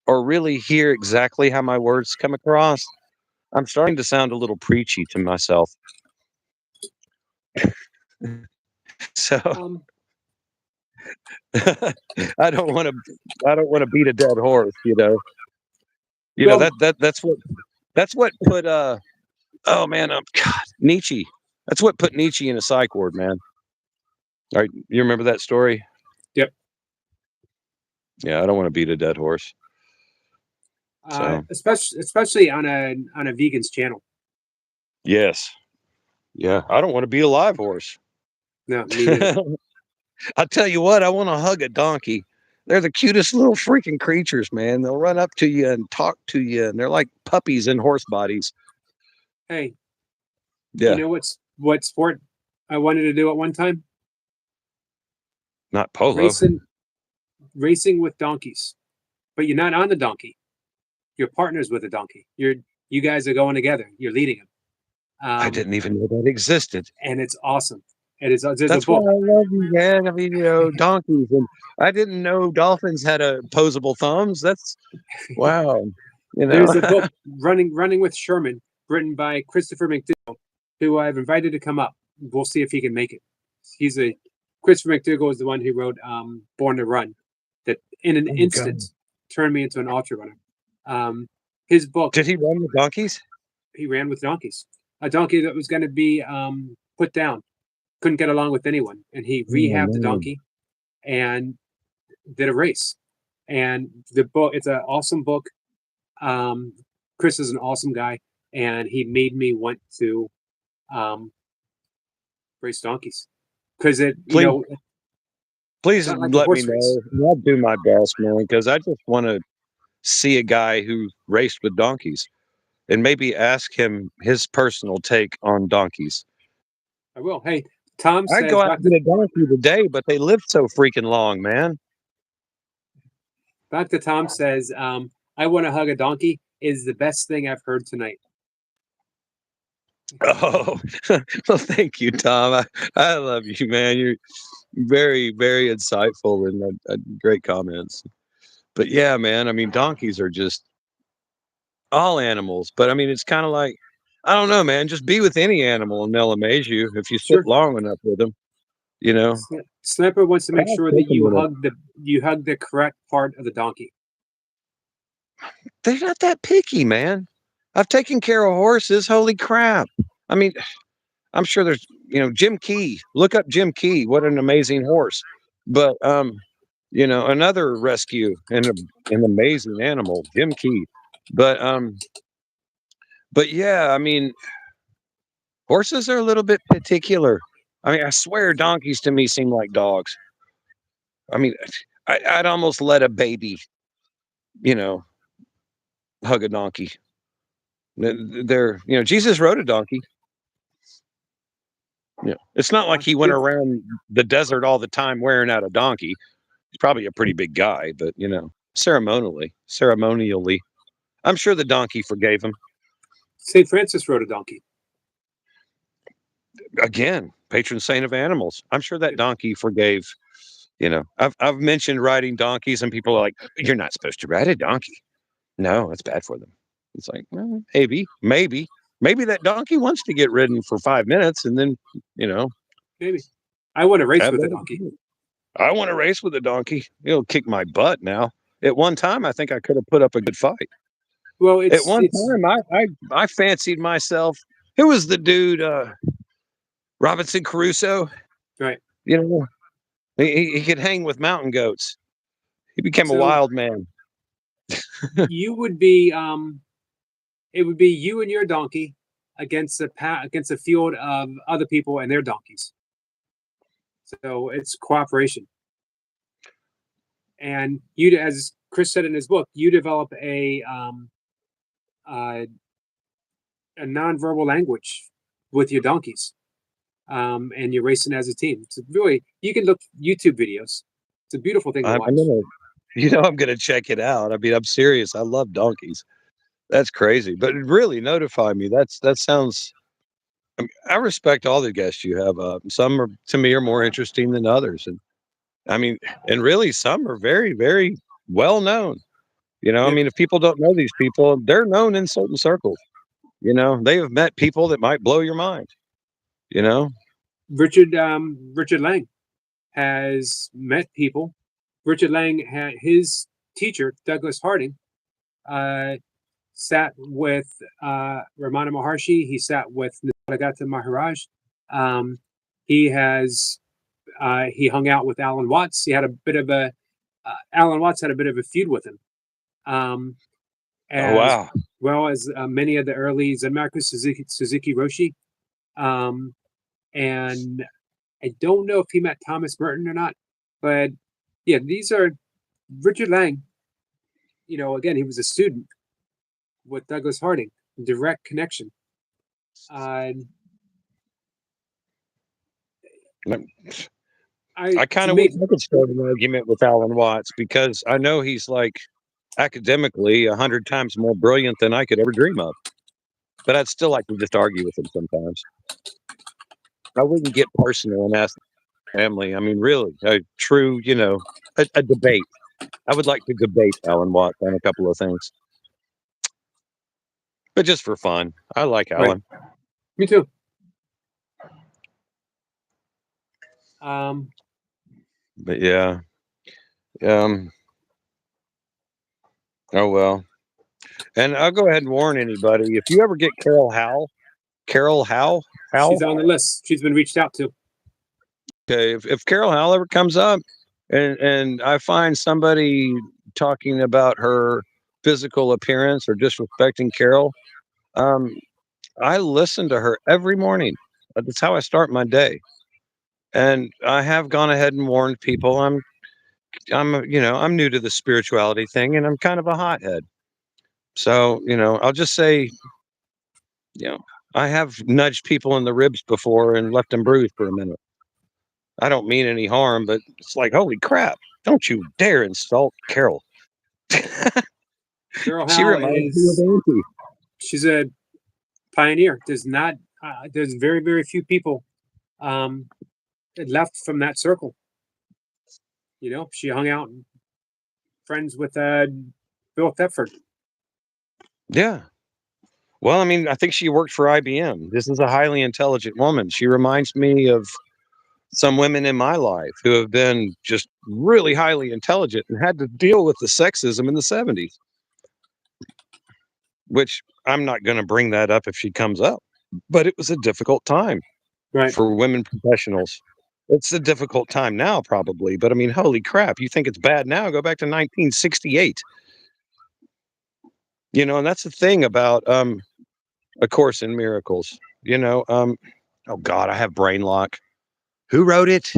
or really hear exactly how my words come across, I'm starting to sound a little preachy to myself. So I don't want to beat a dead horse, that's what put oh man, God, Nietzsche. That's what put Nietzsche in a psych ward, man. All right, you remember that story? Yep. Yeah, I don't want to beat a dead horse. So. Especially on a vegan's channel. Yes. Yeah, I don't want to beat a live horse. No, me neither. I'll tell you what, I want to hug a donkey. They're the cutest little freaking creatures, man. They'll run up to you and talk to you, and they're like puppies in horse bodies. Hey, yeah. You know what sport I wanted to do at one time? Not polo. Racing with donkeys, but you're not on the donkey. You're partners with a donkey. You guys are going together. You're leading them. I didn't even know that existed, and it's awesome. There's That's a book. why I love you, man. I mean, donkeys, and I didn't know dolphins had opposable thumbs. That's wow. There's a book, running with Sherman, written by Christopher McDougall, who I've invited to come up. We'll see if he can make it. Christopher McDougall is the one who wrote Born to Run, that in an instant turned me into an ultra runner. His book. Did he run with donkeys? He ran with donkeys. A donkey that was going to be put down, couldn't get along with anyone, and he rehabbed the donkey and did a race. And the book, it's an awesome book. Chris is an awesome guy, and he made me want to race donkeys because please not like a let me horse race. know. I'll do my best, man, because I just want to see a guy who raced with donkeys and maybe ask him his personal take on donkeys. I will. Hey, Tom says, I'd go out and get a donkey today, but they live so freaking long, man. Dr. Tom says, I want to hug a donkey is the best thing I've heard tonight. Oh, well, thank you, Tom. I love you, man. You're very, very insightful and great comments. But yeah, man, I mean, donkeys are just all animals. But I mean, it's kind of like, I don't know, man, just be with any animal and they'll amaze you if you sit Sure. long enough with them, you know. Snapper wants to make I'll sure take that a minute. you hug the correct part of the donkey. They're not that picky, man. I've taken care of horses. Holy crap. I mean, I'm sure there's, Jim Key. Look up Jim Key. What an amazing horse. But, another rescue and an amazing animal, Jim Key. But yeah, I mean, horses are a little bit particular. I mean, I swear donkeys to me seem like dogs. I mean, I'd almost let a baby, hug a donkey. Jesus rode a donkey. Yeah, it's not like he went around the desert all the time wearing out a donkey. He's probably a pretty big guy, but ceremonially, I'm sure the donkey forgave him. St. Francis rode a donkey. Again, patron saint of animals. I'm sure that donkey forgave. I've mentioned riding donkeys, and people are like, "You're not supposed to ride a donkey." No, it's bad for them. It's like, well, maybe that donkey wants to get ridden for 5 minutes, and then, maybe. I want to race with a donkey. I want to race with a donkey. It'll kick my butt now. At one time, I think I could have put up a good fight. Well, at one time, I fancied myself. Who was the dude? Robinson Crusoe. Right. He could hang with mountain goats. He became a wild man. You would be it would be you and your donkey against a field of other people and their donkeys. So it's cooperation. And you, as Chris said in his book, you develop a nonverbal language with your donkeys, and you're racing as a team. It's really, you can look YouTube videos. It's a beautiful thing to watch. I'm gonna check it out. I mean, I'm serious. I love donkeys. That's crazy, but really notify me. That sounds. I respect all the guests you have. Some to me are more interesting than others, and really some are very, very well known. I mean, if people don't know these people, they're known in certain circles. They have met people that might blow your mind. Richard Lang has met people. Richard Lang had his teacher, Douglas Harding, sat with Ramana Maharshi. He sat with Nisargadatta Maharaj. He hung out with Alan Watts. He had Alan Watts had a bit of a feud with him. As well as many of the early Zen masters, Suzuki Roshi. And I don't know if he met Thomas Merton or not, but yeah, these are Richard Lang. Again, he was a student with Douglas Harding, direct connection. I kind of wish I could start an argument with Alan Watts, because I know he's like academically 100 times more brilliant than I could ever dream of. But I'd still like to just argue with him sometimes. I wouldn't get personal and ask the family. I mean, really, a true, a debate. I would like to debate Alan Watts on a couple of things. but just for fun. I like Right. Alan. Me too. Um, But yeah. Um. Oh well. And I'll go ahead and warn anybody: if you ever get Carol Howe, she's on the list. She's been reached out to. okay, if Carol Howell ever comes up and I find somebody talking about her physical appearance or disrespecting Carol, um, I listen to her every morning. That's how I start my day. And I have gone ahead and warned people. I'm new to the spirituality thing, and I'm kind of a hothead. So I'll just say, you know, I have nudged people in the ribs before and left them bruised for a minute. I don't mean any harm, but it's like, holy crap! Don't you dare insult Carol. Carol She Howe reminds me of is. Auntie. She's a pioneer. There's not. There's very very few people left from that circle. She hung out friends with Bill Thetford. Yeah. Well, I mean, I think she worked for IBM. This is a highly intelligent woman. She reminds me of some women in my life who have been just really highly intelligent and had to deal with the sexism in the 70s, which I'm not going to bring that up if she comes up, but it was a difficult time Right. for women professionals. It's a difficult time now, probably, but I mean, holy crap! You think it's bad now? Go back to 1968. And that's the thing about A Course in Miracles. Oh God, I have brain lock. Who wrote it?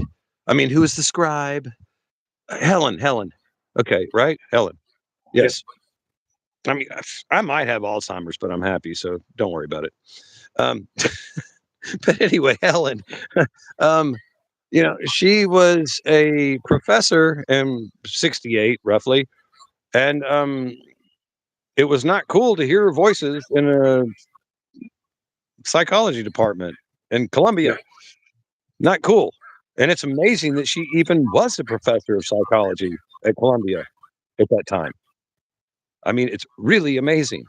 I mean, who is the scribe? Helen. Okay, right? Helen. Yes. I mean, I might have Alzheimer's, but I'm happy, so don't worry about it. Um, but anyway, Helen, um, she was a professor in 68, roughly. And it was not cool to hear voices in a psychology department in Columbia. Yeah. Not cool. And it's amazing that she even was a professor of psychology at Columbia at that time. I mean, it's really amazing.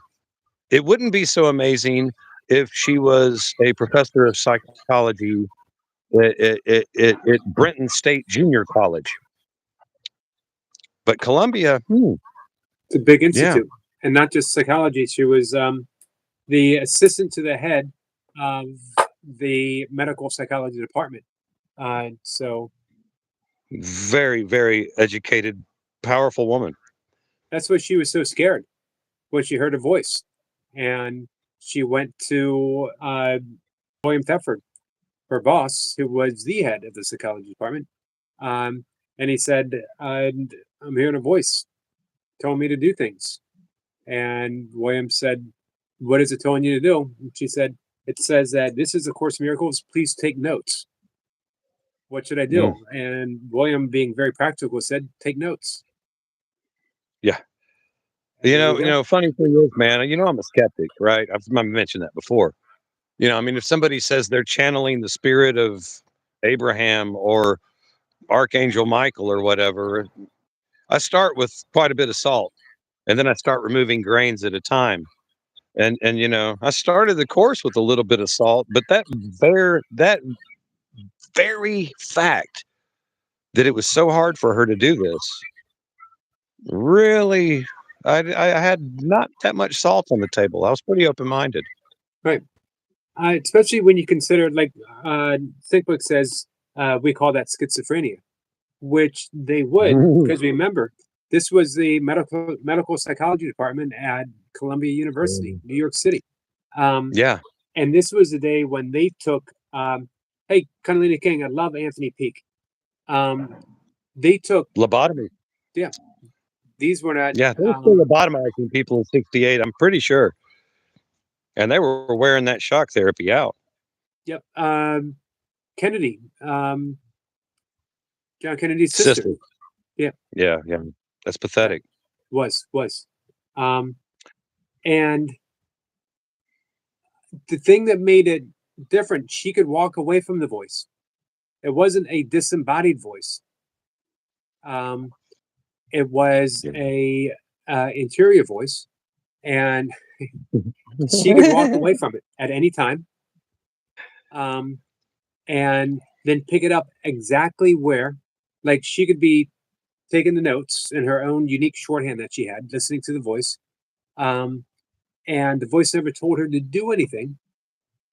It wouldn't be so amazing if she was a professor of psychology at Brenton State Junior College. But Columbia, It's a big yeah, institute, and not just psychology. She was the assistant to the head of the medical psychology department. So very, very educated, powerful woman. that's why she was so scared when she heard a voice, and she went to William Thetford, her boss, who was the head of the psychology department, and he said, "I'm hearing a voice telling me to do things." And William said, "What is it telling you to do?" And she said, "It says that this is a Course in Miracles. Please take notes. What should I do?" Mm, And William, being very practical, said, "Take notes." yeah. And there you go. Funny thing is, man, I'm a skeptic, right? I've mentioned that before. I mean, if somebody says they're channeling the spirit of Abraham or Archangel Michael or whatever, I start with quite a bit of salt, and then I start removing grains at a time. And I started the course with a little bit of salt, but that very fact that it was so hard for her to do this really, I had not that much salt on the table. I was pretty open minded. Right. Especially when you consider, like Thinkbook says, we call that schizophrenia, which they would, because remember, this was the medical psychology department at Columbia University, New York City. Yeah. And this was the day when they took, hey, Kundalini King, I love Anthony Peak. They took, Lobotomy. yeah, these were not, Yeah, they were still lobotomizing people in 68, I'm pretty sure. And they were wearing that shock therapy out. yep, Kennedy, John Kennedy's sister. Yeah. Yeah. That's pathetic. Was. And the thing that made it different, she could walk away from the voice. It wasn't a disembodied voice. It was Yeah. a interior voice, and she could walk away from it at any time, and then pick it up exactly where, like she could be taking the notes in her own unique shorthand that she had, listening to the voice, um, and the voice never told her to do anything,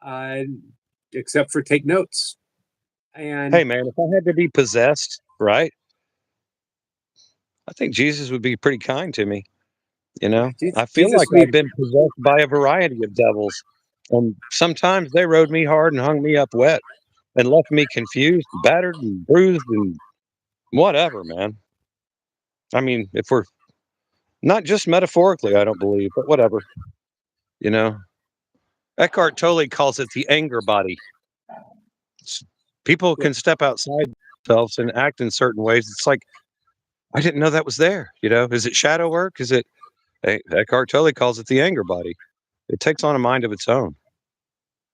uh, except for take notes. And Hey, man, if I had to be possessed, right? I think Jesus would be pretty kind to me. You know, I feel Jesus, like I've been possessed by a variety of devils, and sometimes they rode me hard and hung me up wet and left me confused, battered, and bruised, and whatever, man. I mean, if we're not just metaphorically, I don't believe, but whatever, you know. Eckhart Tolle calls it the anger body. People can step outside themselves and act in certain ways. It's like, I didn't know that was there. You know, is it shadow work? Is it? Eckhart Tolle calls it the anger body. It takes on a mind of its own.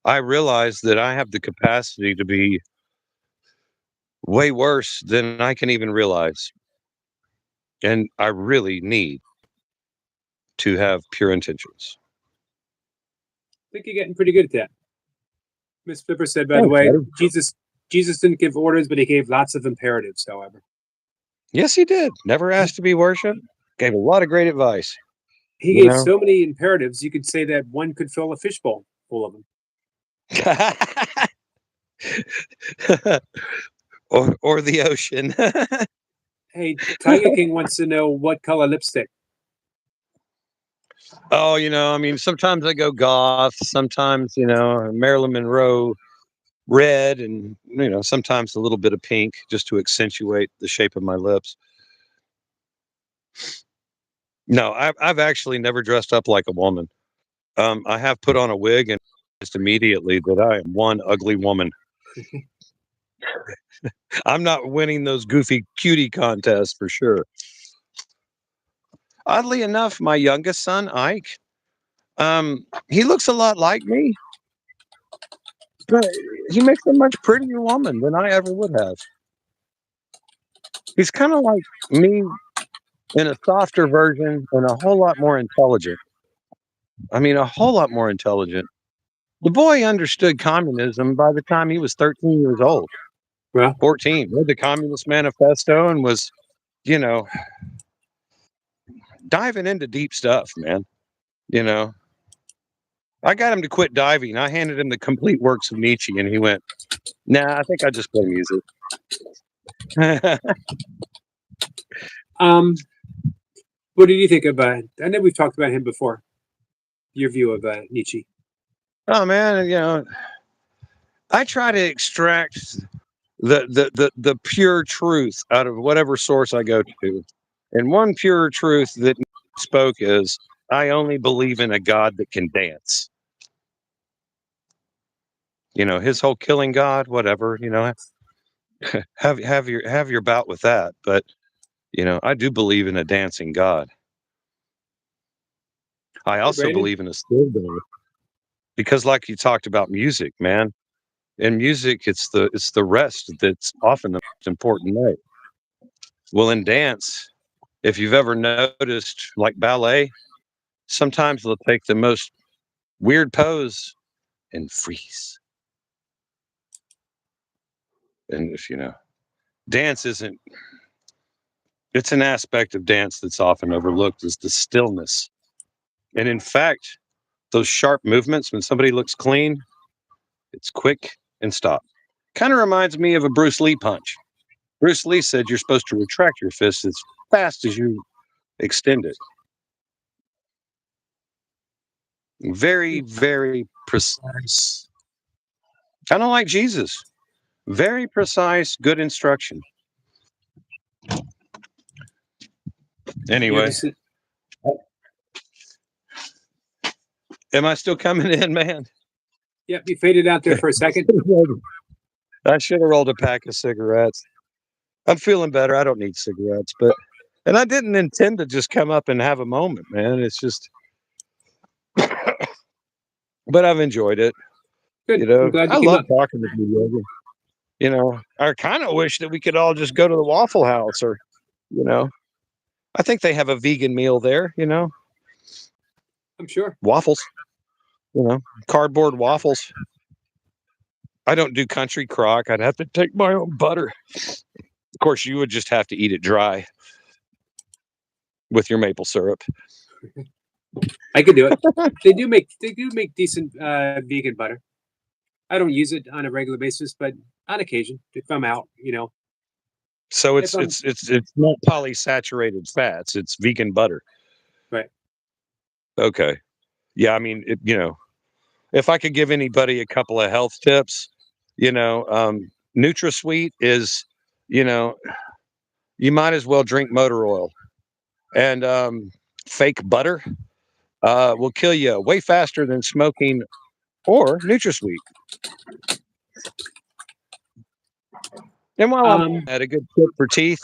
I realize that I have the capacity to be way worse than I can even realize. And I really need to have pure intentions. I think you're getting pretty good at that. Miss Flipper said, by the Thanks, way, buddy. Jesus didn't give orders, but he gave lots of imperatives, however. Yes, he did. Never asked to be worshipped. Gave a lot of great advice. He You gave know? so many imperatives, you could say that one could fill a fishbowl full of them. or the ocean. Hey, Tiger King wants to know what color lipstick. Oh, you know, I mean, sometimes I go goth, sometimes, you know, Marilyn Monroe red, and, you know, sometimes a little bit of pink just to accentuate the shape of my lips. No, I've actually never dressed up like a woman. I have put on a wig and just immediately that I am one ugly woman. I'm not winning those goofy cutie contests for sure. Oddly enough, my youngest son, Ike, he looks a lot like me, but he makes a much prettier woman than I ever would have. He's kind of like me in a softer version and a whole lot more intelligent. I mean, a whole lot more intelligent. The boy understood communism by the time he was 13 years old, Well, 14. Read the Communist Manifesto and was, you know, diving into deep stuff, man. You know, I got him to quit diving. I handed him the complete works of Nietzsche, and he went, "Nah, I think I just play music." what did you think of? I know we've talked about him before. Your view of Nietzsche. Oh man, you know, I try to extract the pure truth out of whatever source I go to, and one pure truth that spoke is, I only believe in a God that can dance. You know, his whole killing God, whatever. You know, have your bout with that, but you know, I do believe in a dancing God. I also Brandon? believe in a still God, because, like you talked about music, man. In music, it's the rest that's often the most important note. Well, in dance, if you've ever noticed, like ballet, sometimes they'll take the most weird pose and freeze. And if you know, dance isn't, it's an aspect of dance that's often overlooked, is the stillness. And in fact, those sharp movements, when somebody looks clean, it's quick and stop. Kind of reminds me of a Bruce Lee punch. Bruce Lee said you're supposed to retract your fist as fast as you extend it. Very, very precise. Kind of like Jesus. Very precise, good instruction. You Anyway, ever see- am I still coming in, man? Yep, you faded out there for a second. I should have rolled a pack of cigarettes. I'm feeling better. I don't need cigarettes, and I didn't intend to just come up and have a moment, man. It's just, but I've enjoyed it. Good. You know, I'm glad I you came love up. talking with you, Yogi. You know, I kind of wish that we could all just go to the Waffle House, or, you know, I think they have a vegan meal there, you know. I'm sure. Waffles, cardboard waffles. I don't do country crock. I'd have to take my own butter. Of course, you would just have to eat it dry with your maple syrup. I could do it. They do make decent vegan butter. I don't use it on a regular basis, but on occasion, if I'm out, So If it's I'm- it's not polysaturated fats. It's vegan butter. Right. Okay. Yeah, I mean, if I could give anybody a couple of health tips, NutraSweet is, you might as well drink motor oil, and fake butter will kill you way faster than smoking or NutraSweet. And while I'm at a good tip for teeth,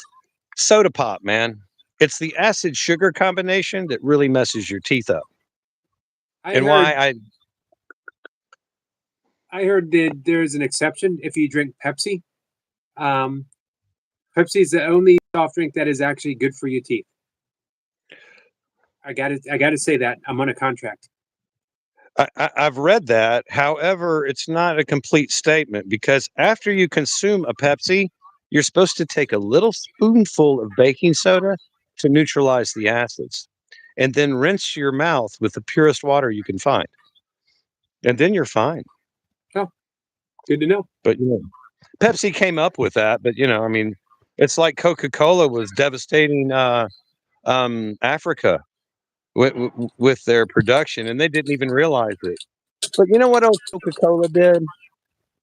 soda pop, man. It's the acid sugar combination that really messes your teeth up. I And heard, why I heard that there's an exception if you drink Pepsi. Pepsi is the only soft drink that is actually good for your teeth. I got to say that I'm on a contract. I've read that. However, it's not a complete statement because after you consume a Pepsi, you're supposed to take a little spoonful of baking soda to neutralize the acids, and then rinse your mouth with the purest water you can find. And then you're fine. Good to know. But Pepsi came up with that. But I mean, it's like Coca-Cola was devastating Africa with their production, and they didn't even realize it. But you know what else Coca-Cola did?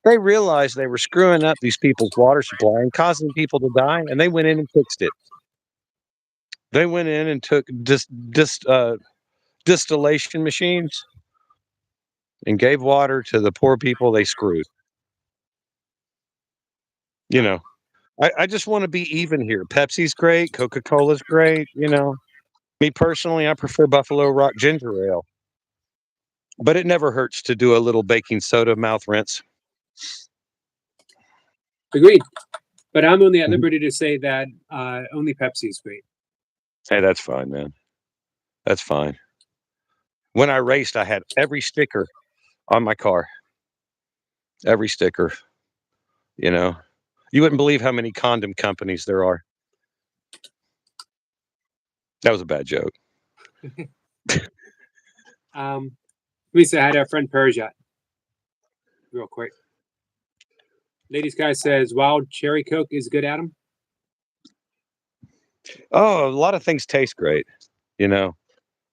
They realized they were screwing up these people's water supply and causing people to die, and they went in and fixed it. They went in and took distillation machines and gave water to the poor people they screwed. I just want to be even here. Pepsi's great. Coca-Cola's great. Me personally, I prefer Buffalo Rock Ginger Ale. But it never hurts to do a little baking soda mouth rinse. Agreed. But I'm only at Mhm. liberty to say that only Pepsi is great. Hey, that's fine, man. That's fine. When I raced, I had every sticker on my car. Every sticker. You wouldn't believe how many condom companies there are. That was a bad joke. Let me say hi to our friend Perjat real quick. Ladies Guy says wild cherry Coke is good, Adam. Oh, a lot of things taste great,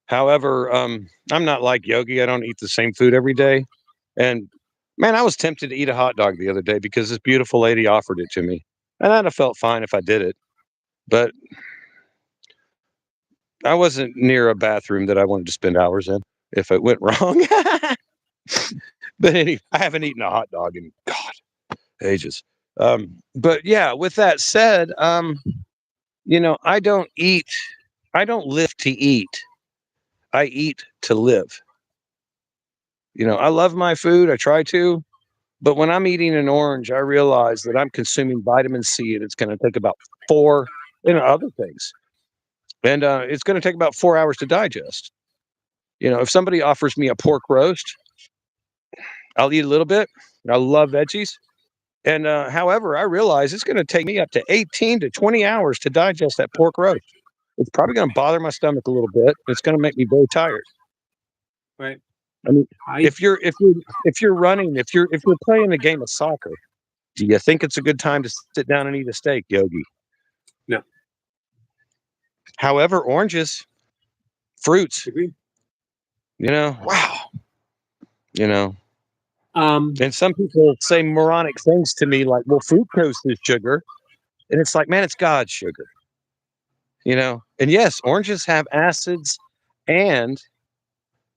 However, I'm not like Yogi. I don't eat the same food every day. And man, I was tempted to eat a hot dog the other day because this beautiful lady offered it to me. And I'd have felt fine if I did it. But I wasn't near a bathroom that I wanted to spend hours in if it went wrong. But anyway, I haven't eaten a hot dog in ages. But yeah, with that said, I don't live to eat. I eat to live. I love my food. I try to. But when I'm eating an orange, I realize that I'm consuming vitamin C, and it's going to take about 4, other things. And it's going to take about 4 hours to digest. If somebody offers me a pork roast, I'll eat a little bit. I love veggies. And however, I realize it's going to take me up to 18 to 20 hours to digest that pork roast. It's probably going to bother my stomach a little bit. It's going to make me very tired. Right. I mean, if you're running, if you're playing a game of soccer, do you think it's a good time to sit down and eat a steak, Yogi? No. However, oranges, fruits, Agreed. wow. Um, And some people say moronic things to me like, well, fructose is sugar. And it's like, man, it's God's sugar. And yes, oranges have acids and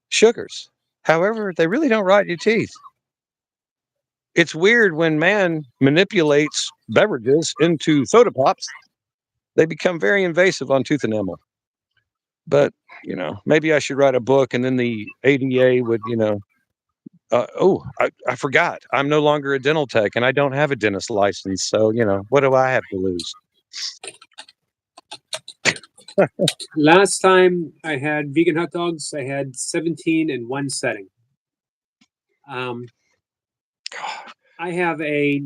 sugars. However, they really don't rot your teeth. It's weird when man manipulates beverages into soda pops, they become very invasive on tooth enamel. But, maybe I should write a book and then the ADA would, I forgot. I'm no longer a dental tech and I don't have a dentist license. So, what do I have to lose? Last time I had vegan hot dogs, I had 17 in one setting. I have a.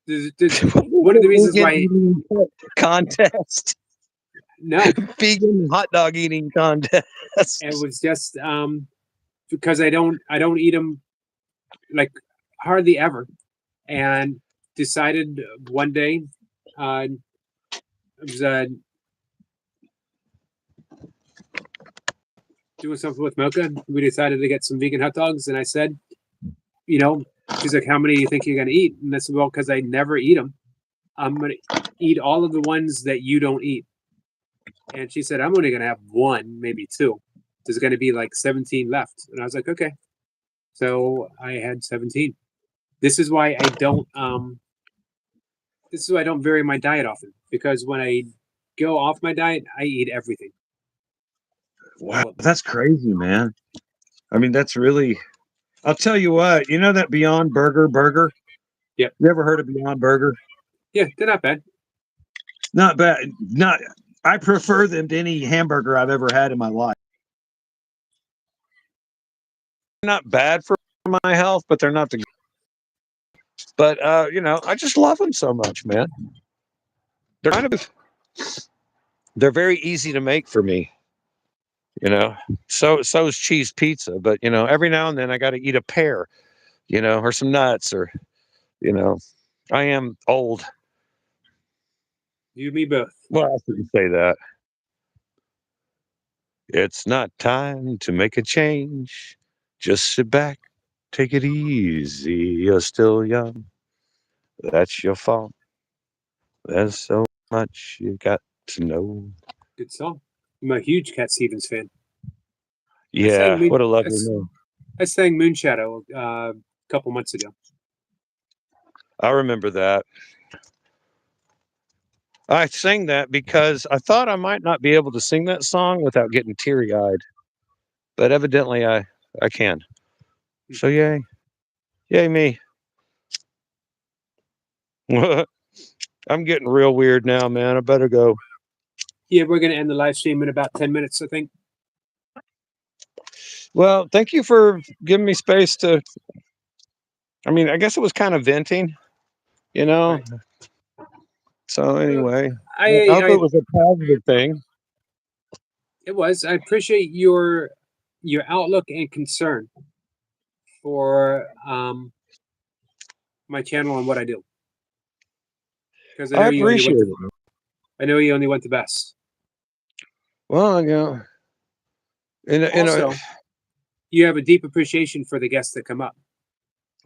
One of the reasons why. Vegan eating contest. No, Vegan hot dog eating contest. it was just because I don't eat them like hardly ever, and decided one day I was doing something with Mocha. We decided to get some vegan hot dogs, and I said, she's like, "How many do you think you're gonna eat?" And I said, "Well, because I never eat them, I'm gonna eat all of the ones that you don't eat." And she said, "I'm only gonna have one, maybe two. There's gonna be like 17 left." And I was like, "Okay." So I had 17. This is why I don't. This is why I don't vary my diet often, because when I go off my diet, I eat everything. Wow, that's crazy, man. I mean, that's really. I'll tell you what. You know that Beyond Burger? Yep. You ever heard of Beyond Burger? Yeah, they're not bad. Not bad. Not. I prefer them to any hamburger I've ever had in my life. Not bad for my health, but they're not the. But I just love them so much, man. They're kind of. They're very easy to make for me. So is cheese pizza, but every now and then I got to eat a pear, or some nuts, or I am old. You and me both. Well, I shouldn't say that. It's not time to make a change. Just sit back, take it easy. You're still young. That's your fault. There's so much you got to know. Good song. I'm a huge Cat Stevens fan. Yeah, what a lovely name. I sang Moonshadow a couple months ago. I remember that. I sang that because I thought I might not be able to sing that song without getting teary-eyed, but evidently I can. So yay me. I'm getting real weird now, man. I better go. Yeah, we're gonna end the live stream in about 10 minutes, I think. Well, thank you for giving me space to. I mean, I guess it was kind of venting, Right. So anyway, I hope it was a positive thing. It was. I appreciate your outlook and concern for my channel and what I do. Because I appreciate it. I know you only want the best. Well, also, you have a deep appreciation for the guests that come up.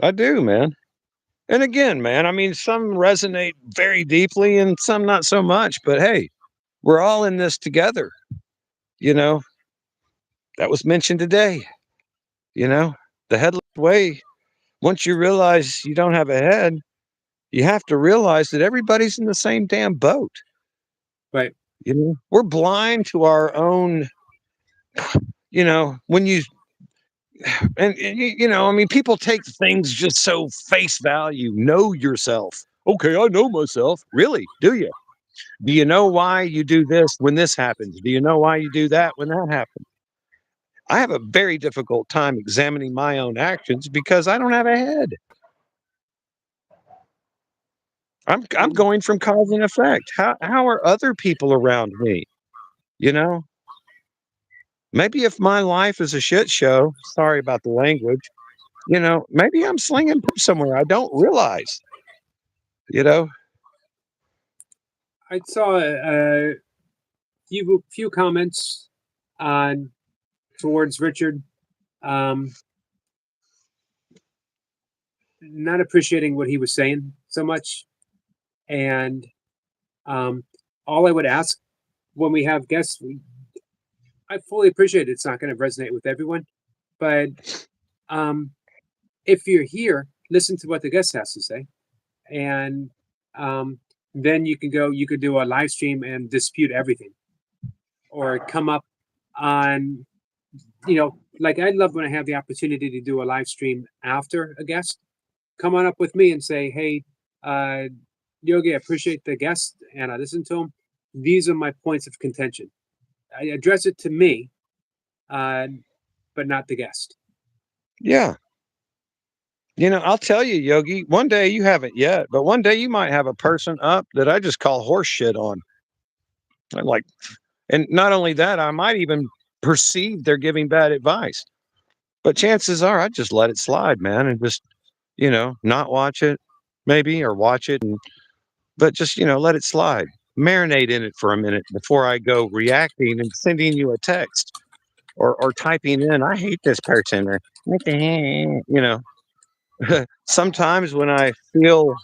I do, man. And again, man, I mean, some resonate very deeply and some not so much. But hey, we're all in this together. That was mentioned today. The headless way. Once you realize you don't have a head, you have to realize that everybody's in the same damn boat. Right. We're blind to our own, when you, I mean, people take things just so face value. Know yourself. Okay, I know myself. Really? Do you? Do you know why you do this when this happens? Do you know why you do that when that happens? I have a very difficult time examining my own actions because I don't have a head. I'm going from cause and effect. How are other people around me? Maybe if my life is a shit show, sorry about the language, maybe I'm slinging poop somewhere I don't realize. I saw a few comments towards Richard, not appreciating what he was saying so much, and all I would ask when we have guests, I fully appreciate it's not going to resonate with everyone, but if you're here, listen to what the guest has to say, and then you could do a live stream and dispute everything, or come up on, like I'd love when I have the opportunity to do a live stream after a guest. Come on up with me and say, hey, Yogi, I appreciate the guest and I listen to him, these are my points of contention. I address it to me, but not the guest. Yeah. You know, I'll tell you, Yogi, one day you haven't yet, but one day you might have a person up that I just call horse shit on. I'm like, and not only that, I might even perceive they're giving bad advice. But chances are I just let it slide, man, and just, not watch it maybe or watch it but just, let it slide. Marinate in it for a minute before I go reacting and sending you a text or typing in, I hate this person or sometimes when I feel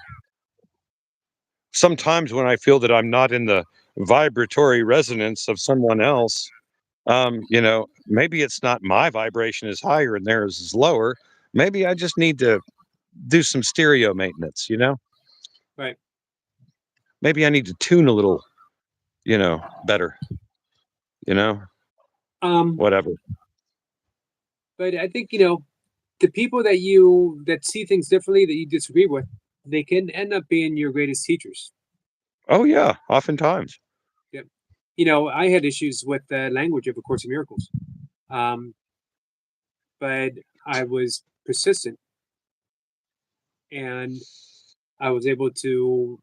that I'm not in the vibratory resonance of someone else, maybe it's not my vibration is higher and theirs is lower. Maybe I just need to do some stereo maintenance, Right. Maybe I need to tune a little, better, whatever. But I think the people that see things differently that you disagree with, they can end up being your greatest teachers. Oh yeah, oftentimes. Yep. I had issues with the language of A Course in Miracles, but I was persistent, and I was able to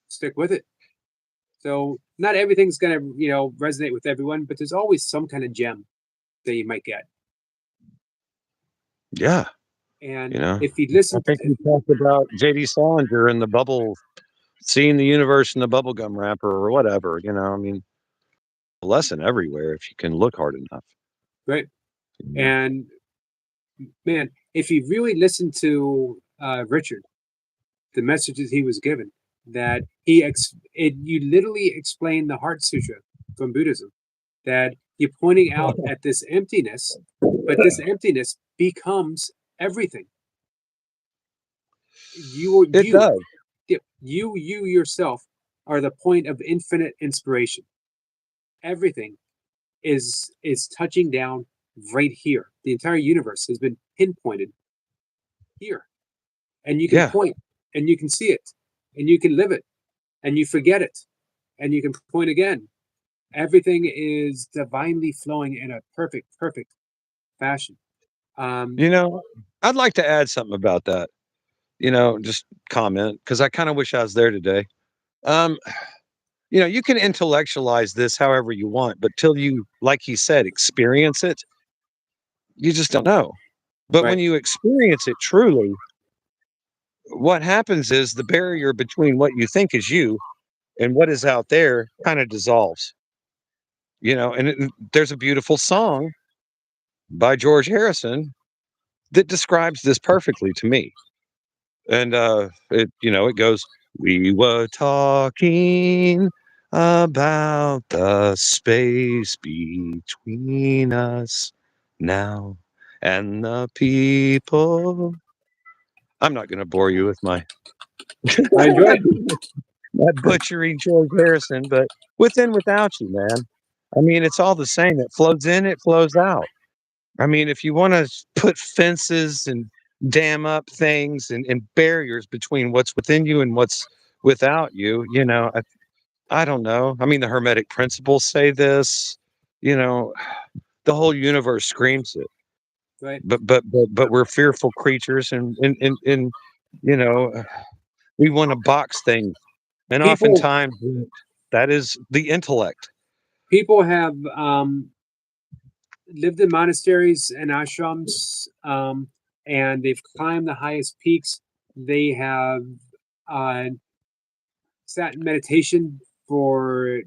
stick with it. So not everything's gonna resonate with everyone, but there's always some kind of gem that you might get. Yeah. And I if you listen, think we talked about J.D. Salinger and the bubble, seeing the universe in the bubblegum wrapper or whatever. I mean, a lesson everywhere if you can look hard enough. right? And man, if you really listen to Richard, the messages he was given, that you literally explain the Heart Sutra from Buddhism, that you're pointing out at this emptiness, but this emptiness becomes everything. It does. You yourself are the point of infinite inspiration. Everything is touching down right here. The entire universe has been pinpointed here, and you can point, and you can see it, and you can live it, and you forget it, and you can point again. Everything is divinely flowing in a perfect fashion. I'd like to add something about that. Just comment because I kind of wish I was there today. You can intellectualize this however you want, but till you, like he said, experience it, you just don't know. But when you experience it truly, what happens is the barrier between what you think is you and what is out there kind of dissolves. And there's a beautiful song by George Harrison that describes this perfectly to me. And it goes, we were talking about the space between us now and the people. I'm not going to bore you with my I enjoy it. Not butchering George Harrison, but with and without you, man. I mean, it's all the same. It flows in, it flows out. I mean, if you want to put fences and dam up things and barriers between what's within you and what's without you, I don't know. I mean, the Hermetic principles say this, the whole universe screams it. Right. But we're fearful creatures and we want to box things. And oftentimes that is the intellect. People have lived in monasteries and ashrams, and they've climbed the highest peaks. They have sat in meditation for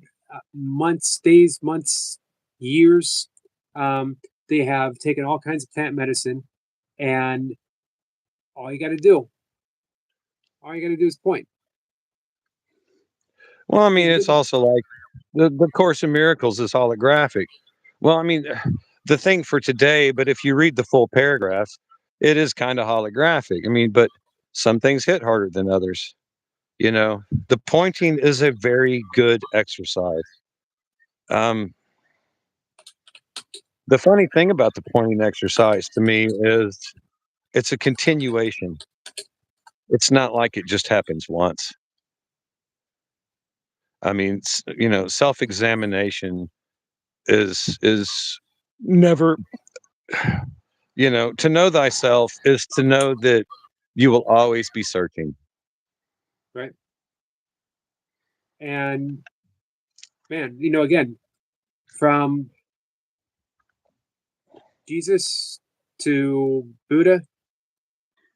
months, days, months, years. They have taken all kinds of plant medicine, and all you got to do is point. Well, I mean, it's also like the Course in Miracles is holographic. Well, I mean, the thing for today, but if you read the full paragraph, it is kind of holographic. I mean, but some things hit harder than others. The pointing is a very good exercise. The funny thing about the pointing exercise to me is it's a continuation. It's not like it just happens once. I mean, self-examination is never, to know thyself is to know that you will always be searching. Right. And man, again, from Jesus to Buddha,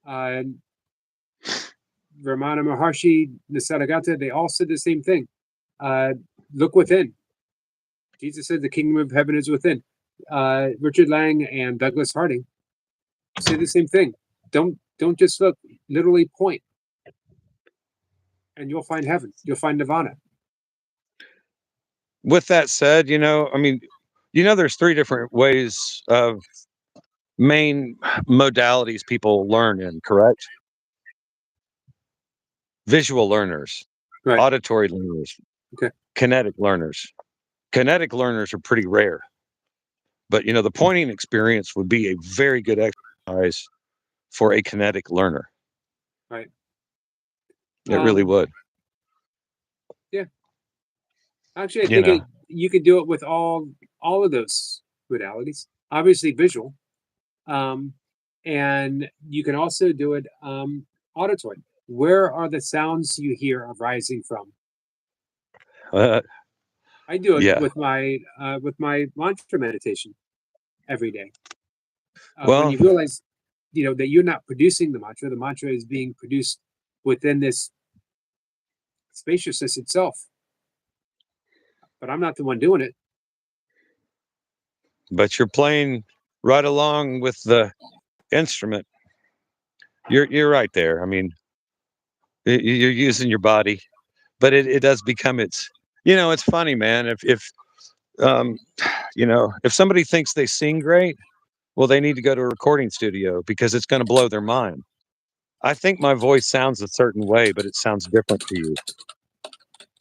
uh, Ramana Maharshi, Nisaragata, they all said the same thing. Look within. Jesus said the kingdom of heaven is within. Richard Lang and Douglas Harding say the same thing. Don't just look, literally point, and you'll find heaven. You'll find nirvana. With that said, I mean, there's three different ways of main modalities people learn in, correct? Visual learners, Right. auditory learners, Okay. kinetic learners. Kinetic learners are pretty rare. But the pointing experience would be a very good exercise for a kinetic learner. Right. It really would. Yeah. Actually, I think you could do it with all of those modalities. Obviously, visual, and you can also do it auditory. Where are the sounds you hear arising from? I do it Yeah. with my mantra meditation every day. Well, when you realize, that you're not producing the mantra is being produced within this spaciousness itself. But I'm not the one doing it. but you're playing right along with the instrument. You're right there. I mean, you're using your body, but it does become its. It's funny, man. If if somebody thinks they sing great, well, they need to go to a recording studio because it's going to blow their mind. I think my voice sounds a certain way, but it sounds different to you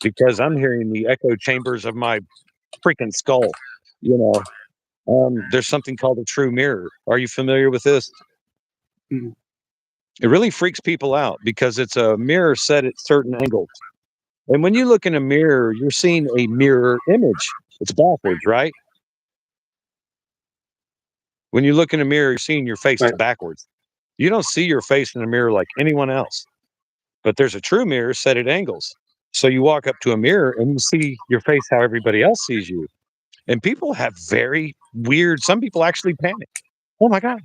because I'm hearing the echo chambers of my freaking skull. There's something called a true mirror. Are you familiar with this? Mhm. It really freaks people out because it's a mirror set at certain angles. And when you look in a mirror, you're seeing a mirror image. It's backwards, right? When you look in a mirror, you're seeing your face Right. backwards. You don't see your face in a mirror like anyone else. But there's a true mirror set at angles. So you walk up to a mirror and you see your face how everybody else sees you. And people have very weird, some people actually panic. Oh my God.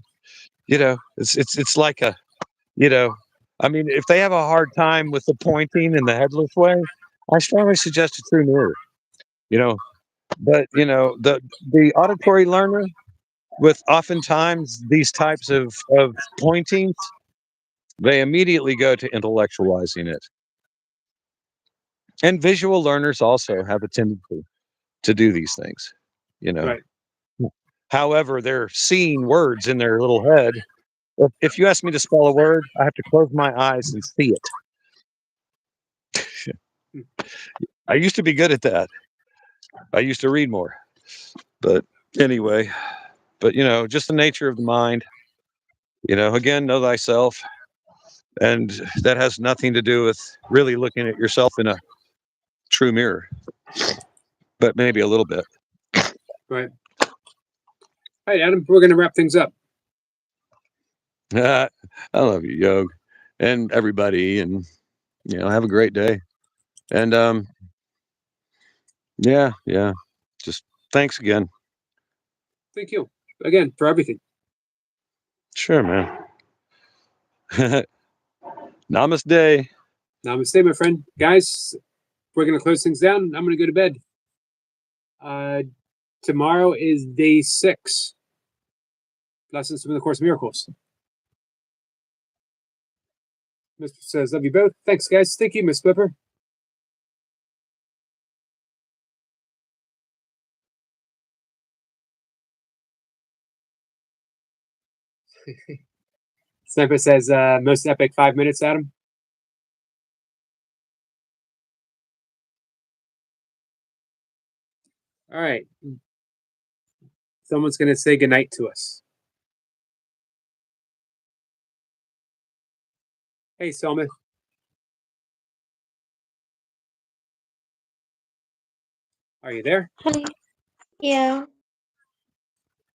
It's like I mean, if they have a hard time with the pointing and the headless way, I strongly suggest a true mirror. But the auditory learner with oftentimes these types of pointings, they immediately go to intellectualizing it. And visual learners also have a tendency to do these things. Right. However, they're seeing words in their little head. If you ask me to spell a word, I have to close my eyes and see it. I used to be good at that. I used to read more. But anyway, just the nature of the mind, again, know thyself. And that has nothing to do with really looking at yourself in a true mirror, but maybe a little bit. Right. All right, Adam, we're going to wrap things up. I love you, Yog, and everybody, and have a great day. And yeah, just thanks again. Thank you again for everything. Sure, man. Namaste. Namaste, my friend. Guys, we're going to close things down. I'm going to go to bed. Tomorrow is day 6. Lessons from the Course of Miracles. Mr. says, love you both. Thanks, guys. Thank you, Miss Flipper. Sniper says, most epic 5 minutes, Adam. All right. Someone's going to say goodnight to us. Hey, Selma. Are you there? Hi. Yeah.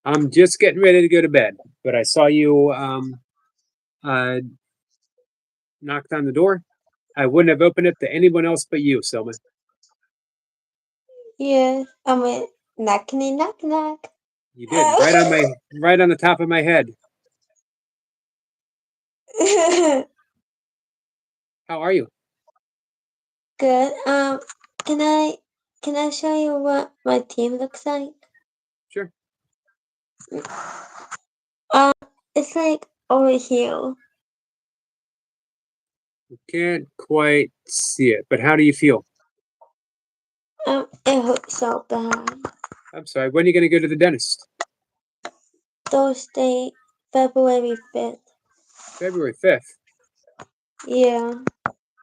I'm just getting ready to go to bed, but I saw you knocked on the door. I wouldn't have opened it to anyone else but you, Selma. Yes. I went knockity knock knock. You did right on the top of my head. How are you? Good. Can I show you what my team looks like? Sure. It's like over here. Can't quite see it, but how do you feel? It hurts so bad. I'm sorry. When are you going to go to the dentist? Thursday, February 5th. February 5th. Yeah.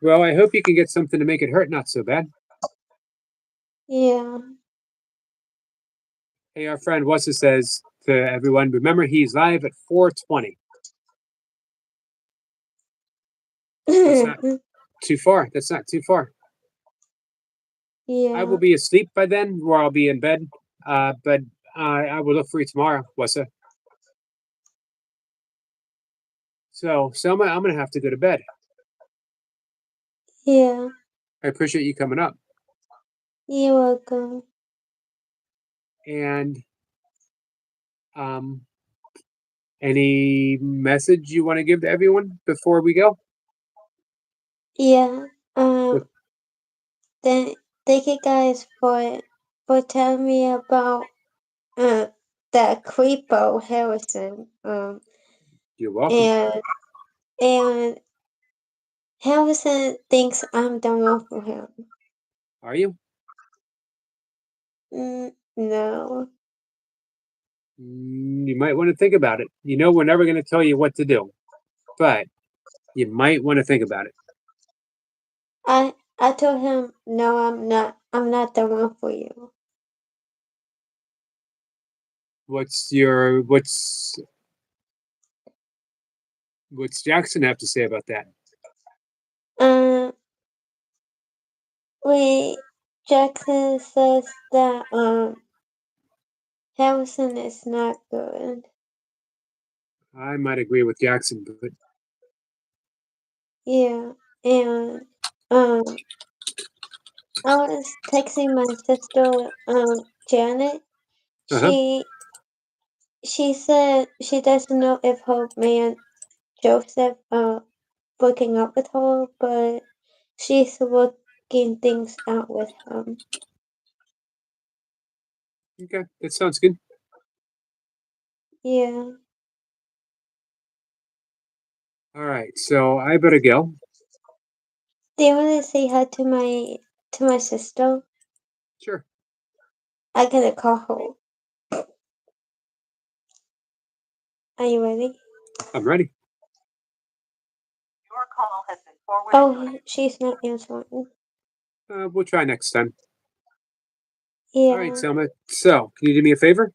Well, I hope you can get something to make it hurt not so bad. Yeah. Hey, our friend Wassa says to everyone, remember he's live at 4:20. not- Too far. That's not too far. Yeah. I will be asleep by then, or I'll be in bed. But I will look for you tomorrow, Wassa. So, Selma, I'm gonna have to go to bed. Yeah. I appreciate you coming up. You're welcome. And any message you want to give to everyone before we go? Yeah. Then thank you guys for telling me about that creepo Harrison. You're welcome. And Harrison thinks I'm the one for him. Are you? No. You might want to think about it. You know, we're never going to tell you what to do, but you might want to think about it. I told him no, I'm not. I'm not the one for you. What's Jackson have to say about that? Jackson says that Harrison is not good. I might agree with Jackson, but Yeah, and I was texting my sister Janet. Uh-huh. She said she doesn't know if her man Joseph breaking up with her, but she's working things out with him. Okay, that sounds good. Yeah. All right, so I better go. Do you want to say hi to my sister? Sure. I gotta call her. Are you ready? I'm ready. Your call has been forwarded. Oh, she's not answering. We'll try next time. Yeah. All right, Selma. So, can you do me a favor?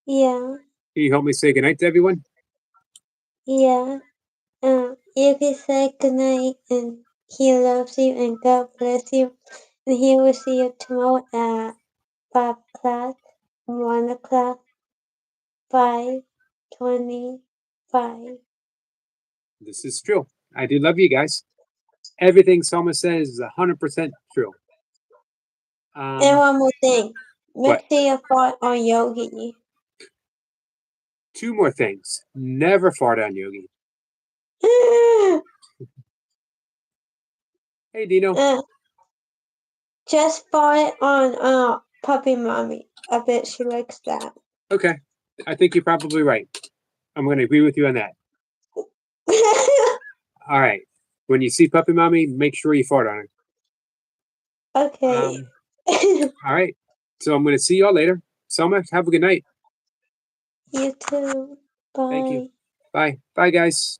Yeah. Can you help me say goodnight to everyone? Yeah. You can say goodnight and he loves you and God bless you. And he will see you tomorrow at 5 o'clock, 1 o'clock, 5:25. This is true. I do love you guys. Everything Selma says is 100% true. And one more thing. Make What? sure you fart on Yogi. Two more things. Never fart on Yogi. Hey, Dino. Just fart on Puppy Mommy. I bet she likes that. Okay. I think you're probably right. I'm going to agree with you on that. All right. When you see Puppy Mommy, make sure you fart on her. Okay. All right. So I'm going to see y'all later. Selma, have a good night. You too. Bye. Thank you. Bye. Bye, guys.